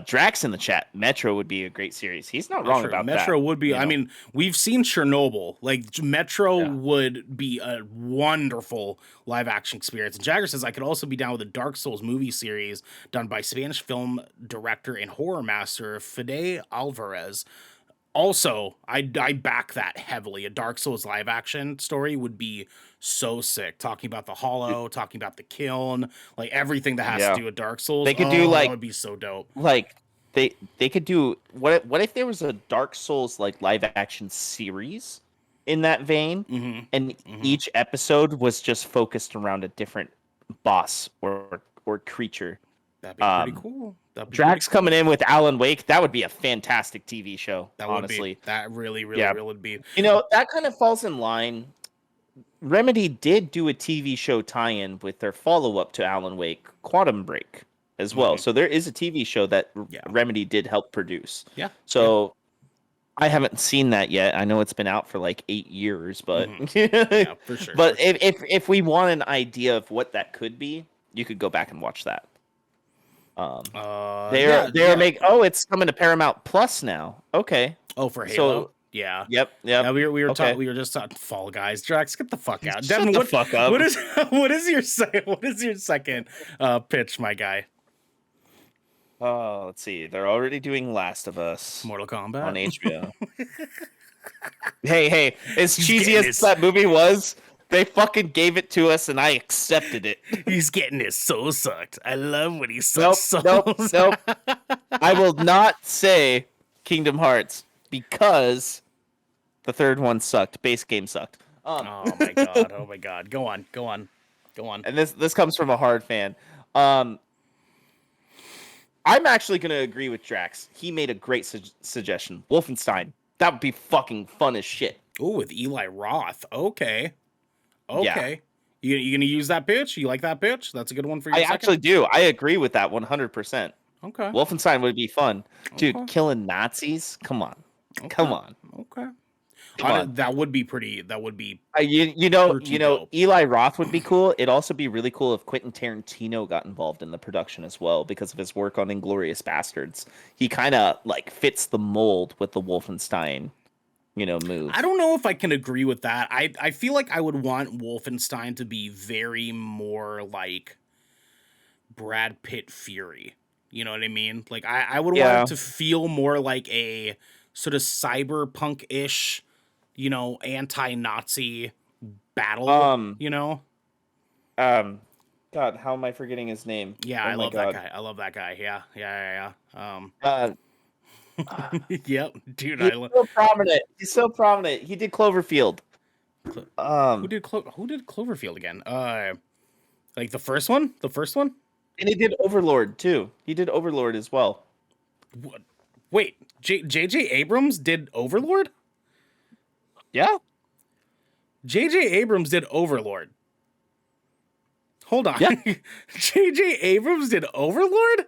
Drax in the chat. Metro would be a great series. He's not wrong about that. Metro would be. You know? I mean, we've seen Chernobyl. Like, Metro would be a wonderful live action experience. And Jagger says I could also be down with a Dark Souls movie series done by Spanish film director and horror master Fede Alvarez. Also, I back that heavily. A Dark Souls live action story would be so sick. Talking about the Hollow, talking about the Kiln, like everything that has to do with Dark Souls. They could do that would be so dope. Like they could do what if there was a Dark Souls like live action series in that vein, and each episode was just focused around a different boss or creature. That'd be pretty cool. That'd be Drax pretty cool. coming in with Alan Wake, that would be a fantastic TV show. That honestly, would be. That really would be. you know, that kind of falls in line. Remedy did do a TV show tie-in with their follow-up to Alan Wake, Quantum Break, as well. So there is a TV show that Remedy did help produce. Yeah. So I haven't seen that yet. I know it's been out for like 8 years, but yeah, for sure. But if we want an idea of what that could be, you could go back and watch that. They're making. Oh, it's coming to Paramount Plus now. Okay. Oh, for Halo. So, yeah. Yep. Yeah, we were just talking Fall Guys. Drax, get the fuck out. Shut Devin, the fuck up. What is your second pitch, my guy? Oh, let's see. They're already doing Last of Us. Mortal Kombat on HBO. hey, as cheesy as that movie was, they fucking gave it to us and I accepted it. He's getting his soul sucked. I love when he sucks Nope. I will not say Kingdom Hearts because the third one sucked. Base game sucked. Oh my god. Go on. And this comes from a hard fan. I'm actually going to agree with Drax. He made a great suggestion. Wolfenstein. That would be fucking fun as shit. Oh, with Eli Roth. Okay. Yeah. You gonna use that pitch? You like that pitch? That's a good one for you. I actually do. I agree with that 100%. Okay. Wolfenstein would be fun. Dude, killing Nazis? Come on. Okay. Come on. Okay. Come on. That would be pretty. That would be. You know, dope. Eli Roth would be cool. It'd also be really cool if Quentin Tarantino got involved in the production as well because of his work on Inglourious Bastards. He kind of like fits the mold with the Wolfenstein, move. I don't know if I can agree with that. I feel like I would want Wolfenstein to be very more like Brad Pitt Fury. You know what I mean? Like I would want it to feel more like a sort of cyberpunk-ish, anti-Nazi battle. God, how am I forgetting his name? Yeah, I love that guy. I love that guy. Yeah. Yep, dude. He's so prominent. He did Cloverfield. Who did Cloverfield again? Like the first one? And he did Overlord too. He did Overlord as well. What? Wait, J.J. Abrams did Overlord? Yeah. J.J. Abrams did Overlord. Hold on. Yeah. J.J. Abrams did Overlord?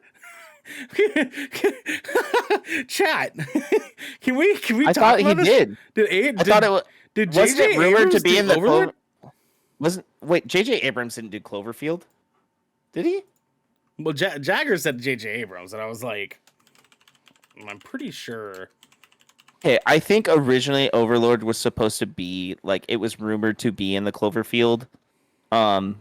Chat. Can we I talk thought about he this? did. I thought it was. Did wasn't J.J. it rumored Abrams to be do in the Overlord? Wait, J.J. Abrams didn't do Cloverfield? Did he? Well, Jagger said J.J. Abrams, and I was like, I'm pretty sure. Hey, I think originally Overlord was supposed to be like it was rumored to be in the Cloverfield. Oh,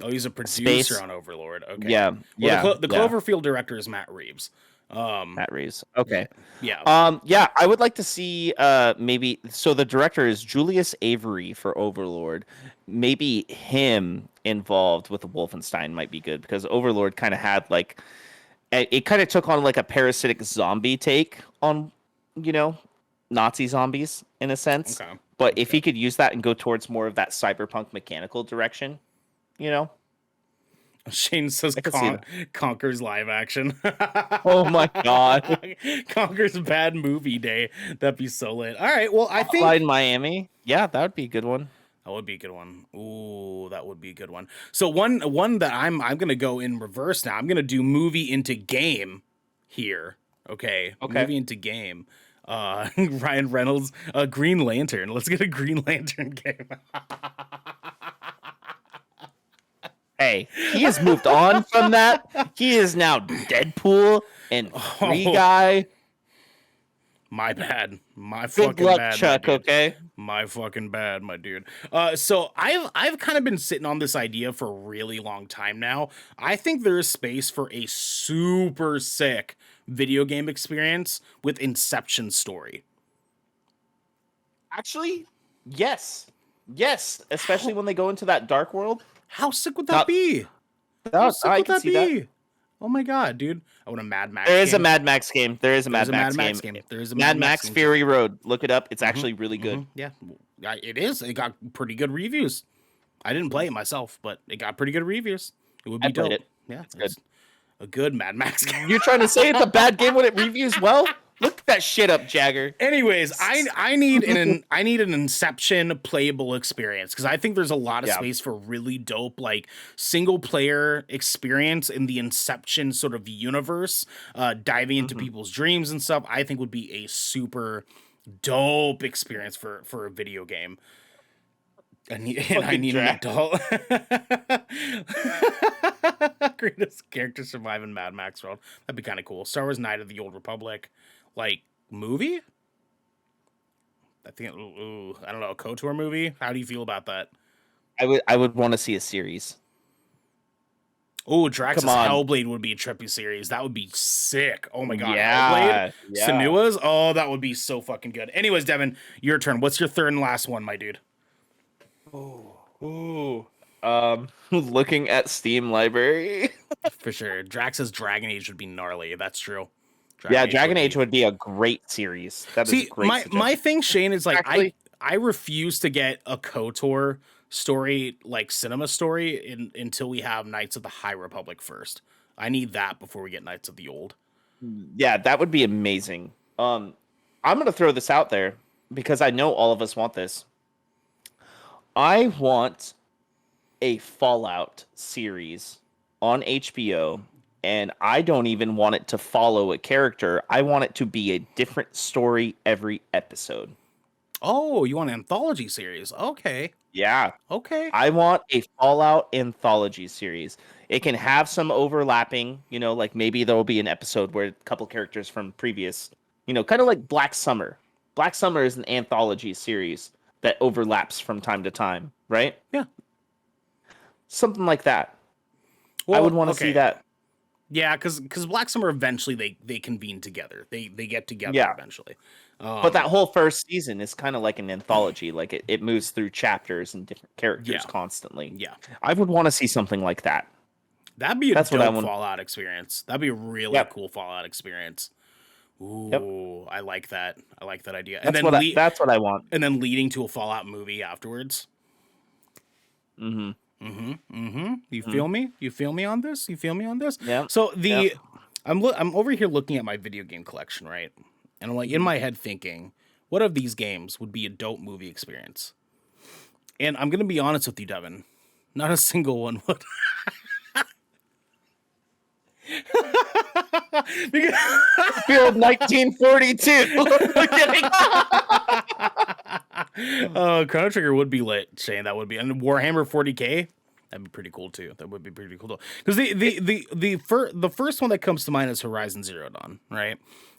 he's a producer space. on Overlord. Okay. Yeah. The Cloverfield director is Matt Reeves. Matt Reeves. Okay. Yeah. Yeah, I would like to see maybe so the director is Julius Avery for Overlord. Maybe him involved with the Wolfenstein might be good because Overlord kind of had like it kind of took on like a parasitic zombie take on, Nazi zombies in a sense. Okay. But if he could use that and go towards more of that cyberpunk mechanical direction, Shane says Conker's live action. Oh my god. Conker's bad movie day. That'd be so lit. All right. Well, I think in Miami. Yeah, that would be a good one. That would be a good one. Ooh, that would be a good one. So one that I'm gonna go in reverse now. I'm gonna do movie into game here. Okay. Movie into game. Ryan Reynolds, Green Lantern. Let's get a Green Lantern game. Hey, he has moved on from that. He is now Deadpool and Free Guy. My bad. My Good fucking luck, bad. Chuck, okay? My fucking bad, my dude. So I've kind of been sitting on this idea for a really long time now. I think there is space for a super sick video game experience with Inception story. Actually, yes. Yes, especially when they go into that dark world. How sick would that be? I can see that. Oh my god, dude! I want a Mad Max. There is a game. Mad Max game. There is a There's Mad a Max Mad Max game. game. There is a Mad Max Max game. Fury Road. Look it up. It's Mm-hmm, actually really good. Yeah, it is. It got pretty good reviews. I didn't play it myself, but it got pretty good reviews. It would be I played dope. it. Yeah, It's good. a good Mad Max game. You're trying to say it's a bad game when it reviews well? Look that shit up, Jagger. Anyways, I need an Inception playable experience because I think there's a lot of space for really dope like single player experience in the Inception sort of universe, diving into people's dreams and stuff. I think would be a super dope experience for a video game. I need an adult. Greatest character survive in Mad Max world. That'd be kind of cool. Star Wars: Knight of the Old Republic, like movie. I think. Ooh, I don't know. A KOTOR movie. How do you feel about that? I would want to see a series. Oh, Drax's Hellblade would be a trippy series. That would be sick. Oh my god, yeah, Hellblade. Yeah. Senua's. Oh, that would be so fucking good. Anyways, Devin, your turn. What's your third and last one, my dude? Ooh. Looking at Steam library. For sure. Drax's Dragon Age would be gnarly. That's true. Dragon Age would be a great series. That is a great my thing, Shane, is like actually, I refuse to get a KOTOR story like cinema story until we have Knights of the High Republic first. I need that before we get Knights of the Old. Yeah, that would be amazing. I'm gonna throw this out there because I know all of us want this. I want a Fallout series on HBO, and I don't even want it to follow a character. I want it to be a different story every episode. Oh, you want an anthology series? Okay. Yeah. Okay. I want a Fallout anthology series. It can have some overlapping, like maybe there will be an episode where a couple characters from previous, kind of like Black Summer. Black Summer is an anthology series that overlaps from time to time, right? Yeah. Something like that. Well, I would want to see that. Yeah, because Black Summer eventually they convene together. They get together eventually. But that whole first season is kind of like an anthology. Like it moves through chapters and different characters constantly. Yeah. I would want to see something like that. That'd be a dope Fallout experience. That'd be a really cool Fallout experience. Ooh, I like that. I like that idea. That's what I want. And then leading to a Fallout movie afterwards. You feel me? You feel me on this? Yeah. So I'm over here looking at my video game collection, right? And I'm like in my head thinking, what of these games would be a dope movie experience? And I'm gonna be honest with you, Devin. Not a single one would. Field 1942. Chrono Trigger would be lit, Shane. That would be, and Warhammer 40K. That'd be pretty cool too. That would be pretty cool because the first one that comes to mind is Horizon Zero Dawn, right?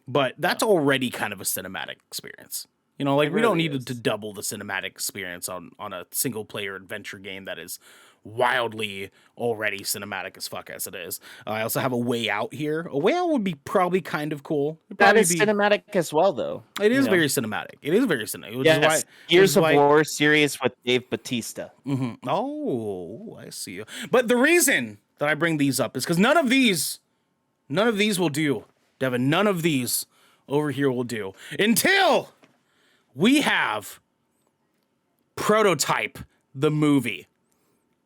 But that's already kind of a cinematic experience. Like we don't need to double the cinematic experience on a single player adventure game that is wildly already cinematic as fuck as it is. I also have A Way Out here. A Way Out would be probably kind of cool. That is cinematic as well, though. It is very cinematic. It is very cinematic. Yes, Gears of War series with Dave Bautista. Mm-hmm. Oh, I see you. But the reason that I bring these up is because none of these will do, Devin. None of these over here will do until we have Prototype the movie.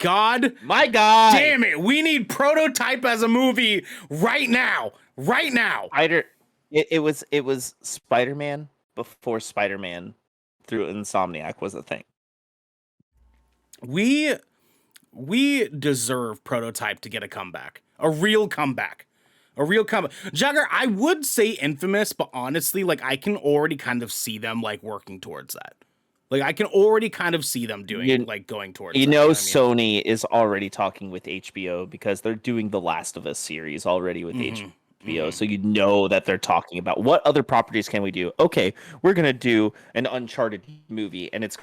My God, damn it! We need Prototype as a movie right now. It was Spider-Man before Spider-Man through Insomniac was a thing. We deserve Prototype to get a comeback, a real comeback. Jagger, I would say Infamous, but honestly, like I can already kind of see them like working towards that. Like I can already kind of see them doing going towards. Sony is already talking with HBO because they're doing the Last of Us series already with HBO. So that they're talking about what other properties can we do? Okay, we're gonna do an Uncharted movie, and it's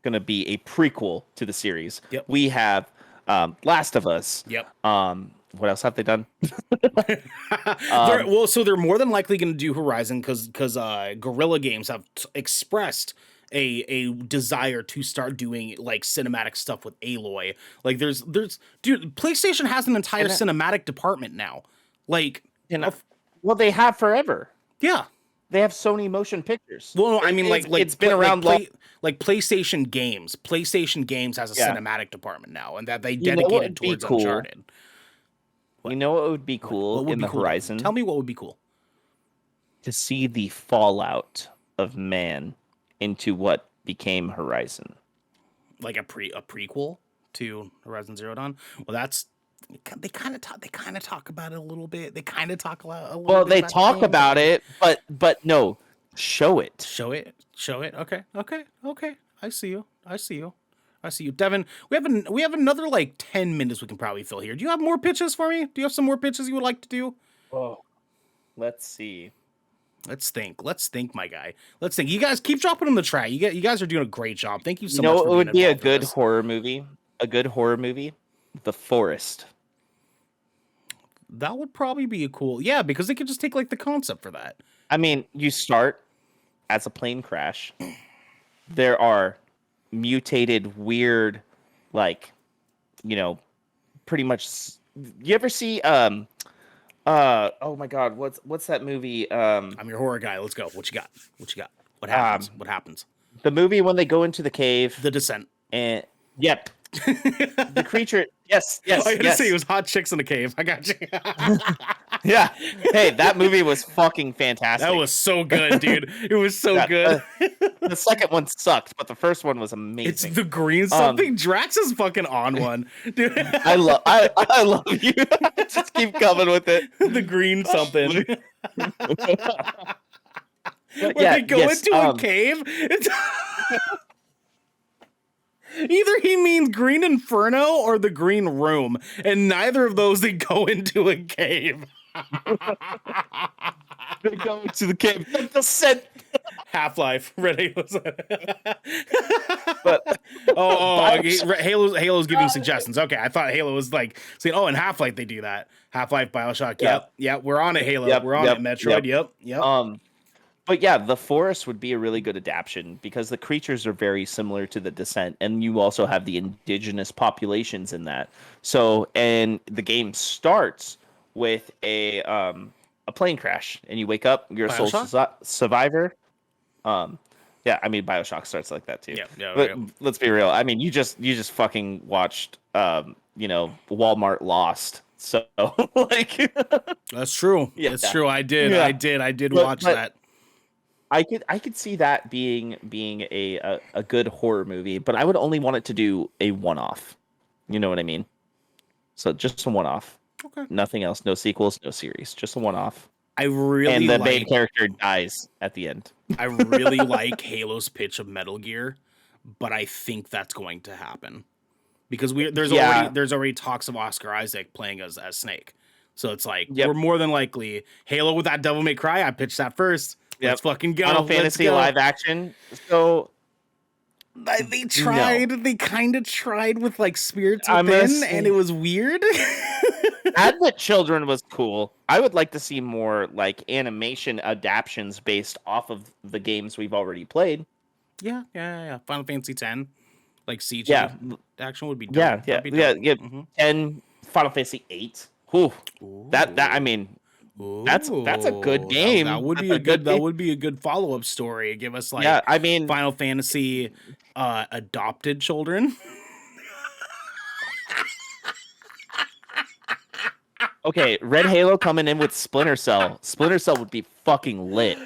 gonna be a prequel to the series. Yep. We have Last of Us. Yep. What else have they done? So they're more than likely going to do Horizon because Guerrilla Games have expressed a desire to start doing like cinematic stuff with Aloy. Like there's dude, PlayStation has an entire And cinematic department now. Like and of- well, they have forever. yeah. They have Sony Motion Pictures. Well, no, I mean It's been around long. like PlayStation Games. PlayStation Games has a Yeah. cinematic department now, and that they You know what dedicated would be towards cool? Uncharted. You know what would be cool What would in be the cool? horizon? Tell me what would be cool. To see the fallout of man into what became Horizon. Like a prequel to Horizon Zero Dawn. Well, that's they kind of talk about it a little bit. They kind of talk a little Well, bit they about the talk game, about it, but no, show it. Show it. Okay. I see you, Devin. We have another like 10 minutes we can probably fill here. Do you have more pitches for me? Do you have some more pitches you would like to do? Oh, let's see. Let's think, my guy. Let's think. You guys keep dropping in the chat. You guys are doing a great job. Thank you so You know much. what for would being be a involved in good this. horror movie? A good horror movie? The Forest. That would probably be a cool. Yeah, because they could just take like the concept for that. I mean, you start as a plane crash. There are mutated, weird, like, pretty much. You ever see oh my God, what's that movie? I'm your horror guy. Let's go. What you got? What happens? What happens? The movie when they go into the cave. The Descent. And yep. The creature. Yes. I gotta say it was hot chicks in a cave. I got you. Yeah. Hey, that movie was fucking fantastic. That was so good, dude. It was so good. The second one sucked, but the first one was amazing. It's the green something. Drax is fucking on one, dude. I love you. Just keep coming with it. The green something. When yeah, they go into a cave, it's either he means Green Inferno or the Green Room, and neither of those they go into a cave. They go into the cave. The set. Half-Life. Red Halo's. But Halo's giving suggestions. Okay, I thought Halo was like saying, oh, in Half-Life they do that. Half-Life, BioShock. Yep. We're on it, Halo. We're on it, Metroid. Yep. But yeah, the Forest would be a really good adaptation because the creatures are very similar to the Descent, and you also have the indigenous populations in that. So, and the game starts with a plane crash, and you wake up, you're a sole survivor. Yeah, I mean BioShock starts like that too. Yeah. But let's be real. I mean, you just fucking watched Walmart Lost. So like that's true. Yeah. That's true. I did. Yeah. I did watch that. I could see that being a good horror movie, but I would only want it to do a one-off. You know what I mean? So just a one-off. Okay. Nothing else. No sequels. No series. Just a one-off. I really and the main character dies at the end. I really like Halo's pitch of Metal Gear, but I think that's going to happen because there's already talks of Oscar Isaac playing as Snake. So it's like we're more than likely Halo with that Devil May Cry. I pitched that first. Let's fucking go. Final Fantasy live action. So they tried. No. They kind of tried with like Spirits Within, and it was weird. Advent Children was cool. I would like to see more like animation adaptations based off of the games we've already played. Yeah. Final Fantasy X, like CG action would be dope. Yeah. Mm-hmm. And Final Fantasy VIII. Ooh. That I mean. Ooh, that's a good game. That would be that would be a good follow-up story. Give us like Final Fantasy adopted children. Okay, Red Halo coming in with Splinter Cell. Splinter Cell would be fucking lit.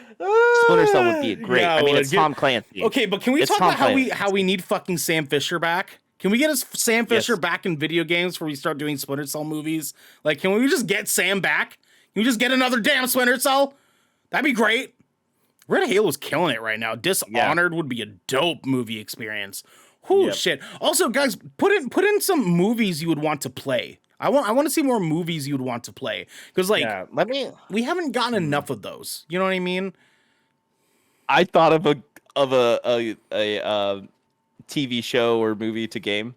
Splinter Cell would be great. Yeah, I mean, it's Tom Clancy. Okay, but can we talk about how we need fucking Sam Fisher back? Can we get Sam Fisher back in video games before we start doing Splinter Cell movies? Like, can we just get Sam back? Can we just get another damn Splinter Cell? That'd be great. Red Halo's killing it right now. Dishonored would be a dope movie experience. Shit. Also, guys, put in some movies you would want to play. I want to see more movies you'd want to play because we haven't gotten enough of those. You know what I mean? I thought of a TV show or movie to game,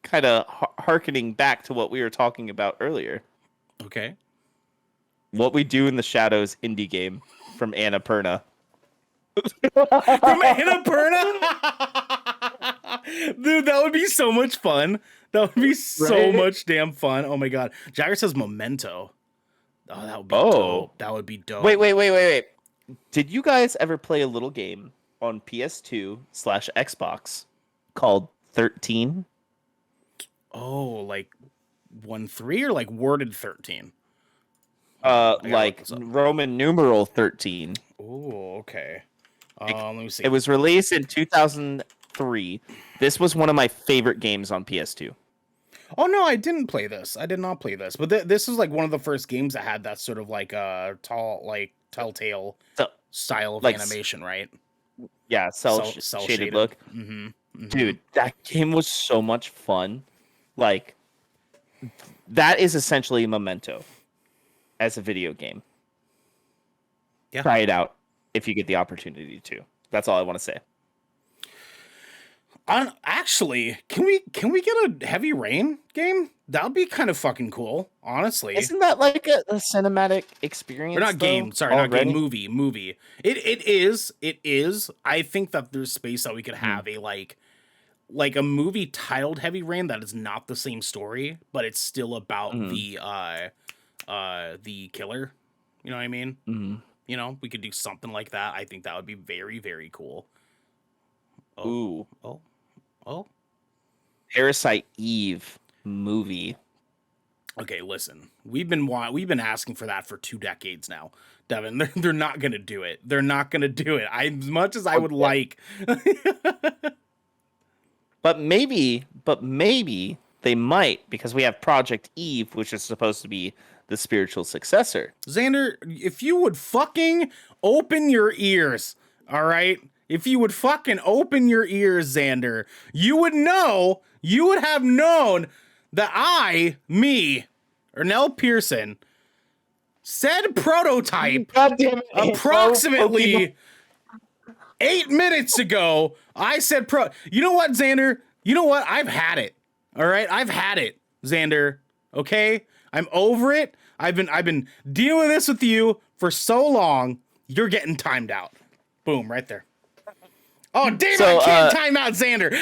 kind of hearkening back to what we were talking about earlier. Okay. What We Do in the Shadows indie game from Annapurna. From Annapurna? Dude, that would be so much fun. That would be so Right? much damn fun. Oh my god. Jagger says Memento. Oh, that would be Oh. dope. That would be dope. Wait. Did you guys ever play a little game on PS2/Xbox called 13? Oh, like 1-3 or like worded 13? I gotta look Like this up. Roman numeral 13. Oh, okay. Let me see. It was released in 2003. This was one of my favorite games on PS2. Oh no, I didn't play this. I did not play this. But this is like one of the first games that had that sort of like telltale So, style of like, animation, right? yeah, Cell shaded look. Dude, that game was so much fun. Like, that is essentially Memento as a video game. Yeah. Try it out if you get the opportunity to. That's all I want to say. Actually, can we get a Heavy Rain game? That would be kind of fucking cool, honestly. Isn't that like a cinematic experience? Or not game, sorry, already? not game, movie. It is. I think that there's space that we could have a like a movie titled Heavy Rain that is not the same story, but it's still about the killer. You know what I mean? Mm-hmm. You know, we could do something like that. I think that would be very, very cool. Oh, Ooh. oh. Parasite Eve movie. Okay, listen. We've been asking for that for 2 decades now, Devin. They're not gonna do it. They're not gonna do it. As much as I would like. But maybe they might, because we have Project Eve, which is supposed to be the spiritual successor. Xander, if you would fucking open your ears, all right? If you would fucking open your ears, Xander, you would have known that Ernell Pearson, said prototype God damn it, approximately 8 minutes ago. I said You know what, Xander? You know what? I've had it. All right? I've had it, Xander. Okay? I'm over it. I've been dealing with this with you for so long. You're getting timed out. Boom, right there. Oh, damn, I can't time out Xander.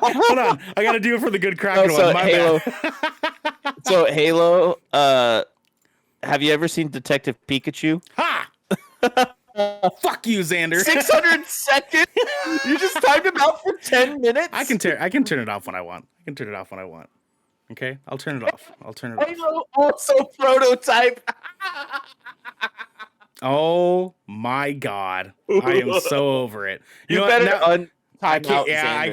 Hold on. I got to do it for the good Kraken one. My Halo. bad. So Halo, have you ever seen Detective Pikachu? Ha! Fuck you, Xander. 600 seconds? You just timed him out for 10 minutes? I can turn it off when I want. Okay? I'll turn it off. Halo also prototype. Oh my god. I am so over it. You know better what? I untime out Xander I right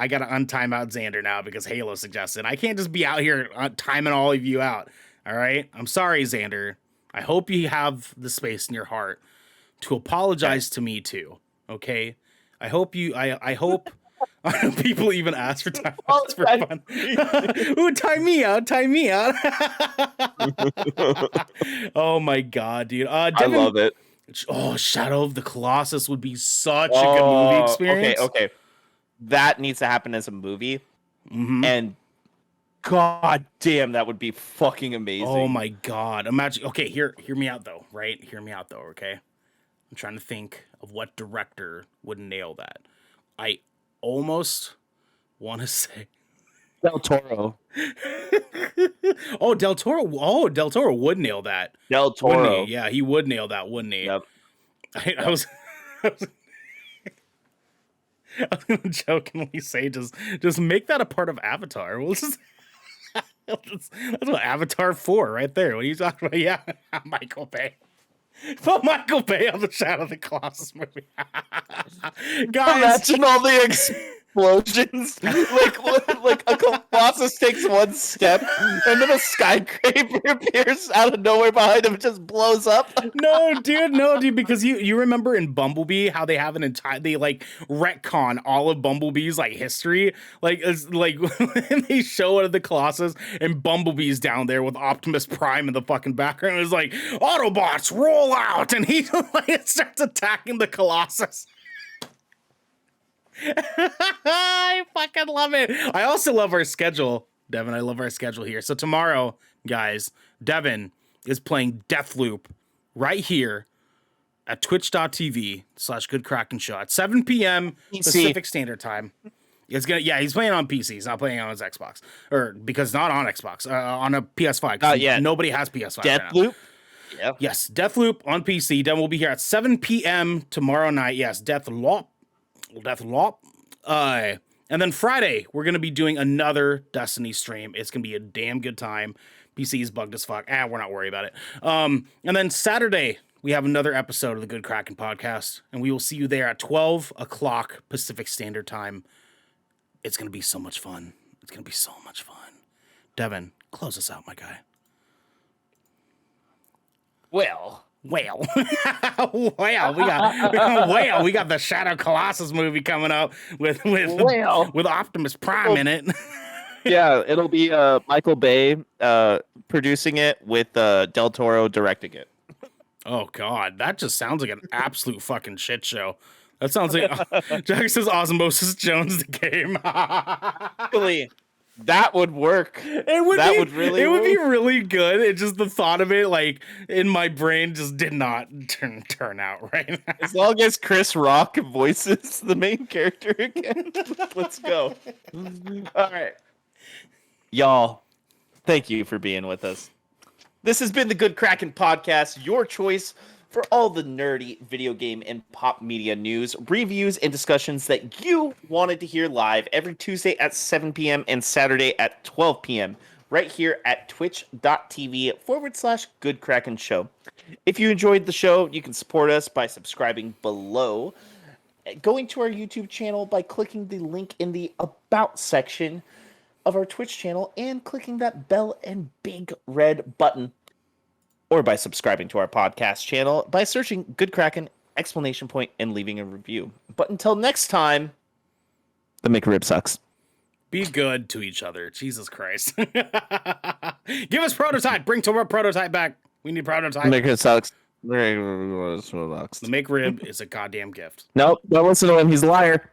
gotta untime out Xander now because Halo suggested. I can't just be out here timing all of you out. All right? I'm sorry, Xander. I hope you have the space in your heart to apologize to me too. Okay? I hope people even ask for timeouts for fun. Ooh, time me out. Oh my god, dude. Devin, I love it. Oh, Shadow of the Colossus would be such a good movie experience. Okay. That needs to happen as a movie. And god damn, that would be fucking amazing. Oh my god. Imagine. Okay, hear me out though, right? Hear me out though, okay? I'm trying to think of what director would nail that. I almost want to say Del Toro. Del Toro would nail that. Del Toro. Yeah, he would nail that, wouldn't he? Yep. I was gonna jokingly say just make that a part of Avatar. We'll just that's what Avatar 4 right there. What are you talking about? Yeah, Michael Bay. Put Michael Bay on the Shadow of the Colossus movie. Guys, imagine all the explosions. like a Colossus takes one step, and then a skyscraper appears out of nowhere behind him and just blows up. No, dude, because you remember in Bumblebee how they have they like retcon all of Bumblebee's like history, like it's like when they show it at the Colossus and Bumblebee's down there with Optimus Prime in the fucking background. It's like Autobots roll out, and he like starts attacking the Colossus. I fucking love it. I also love our schedule, Devin. I love our schedule here. So tomorrow, guys, Devin is playing Deathloop right here at twitch.tv/goodkrakenshow at 7 p.m. Pacific Standard Time. It's gonna, yeah, he's playing on PC. He's not playing on his Xbox, or because not on Xbox, on a PS5. Not yet. Nobody has PS5. Right now. Deathloop. Yeah. Yes, Deathloop on PC. Then we'll be here at 7 p.m. tomorrow night. Yes, Deathloop. And then Friday, we're gonna be doing another Destiny stream. It's gonna be a damn good time. PC is bugged as fuck. We're not worried about it. And then Saturday, we have another episode of the Good Kraken podcast, and we will see you there at 12 o'clock Pacific Standard Time. It's going to be so much fun. It's going to be so much fun. Devin, close us out, my guy. Well, we got the Shadow Colossus movie coming up with Optimus Prime in it. Yeah, it'll be Michael Bay producing it with Del Toro directing it. Oh God, that just sounds like an absolute fucking shit show. That sounds like Jack says Osmosis Jones the game. Actually, that would work. It would be really good. It's just the thought of it, like in my brain, just did not turn out right. As long as Chris Rock voices the main character again, let's go. All right, y'all. Thank you for being with us. This has been the Good Kraken podcast, your choice for all the nerdy video game and pop media news, reviews, and discussions that you wanted to hear live every Tuesday at 7 p.m. and Saturday at 12 p.m. right here at twitch.tv/Good Kraken Show. If you enjoyed the show, you can support us by subscribing below, going to our YouTube channel by clicking the link in the About section of our Twitch channel and clicking that bell and big red button, or by subscribing to our podcast channel by searching Good Kraken, ! And leaving a review. But until next time, the McRib sucks. Be good to each other. Jesus Christ. Give us prototype. Bring our prototype back. We need prototype. McRib sucks. The McRib is a goddamn gift. Nope, don't listen to him. He's a liar.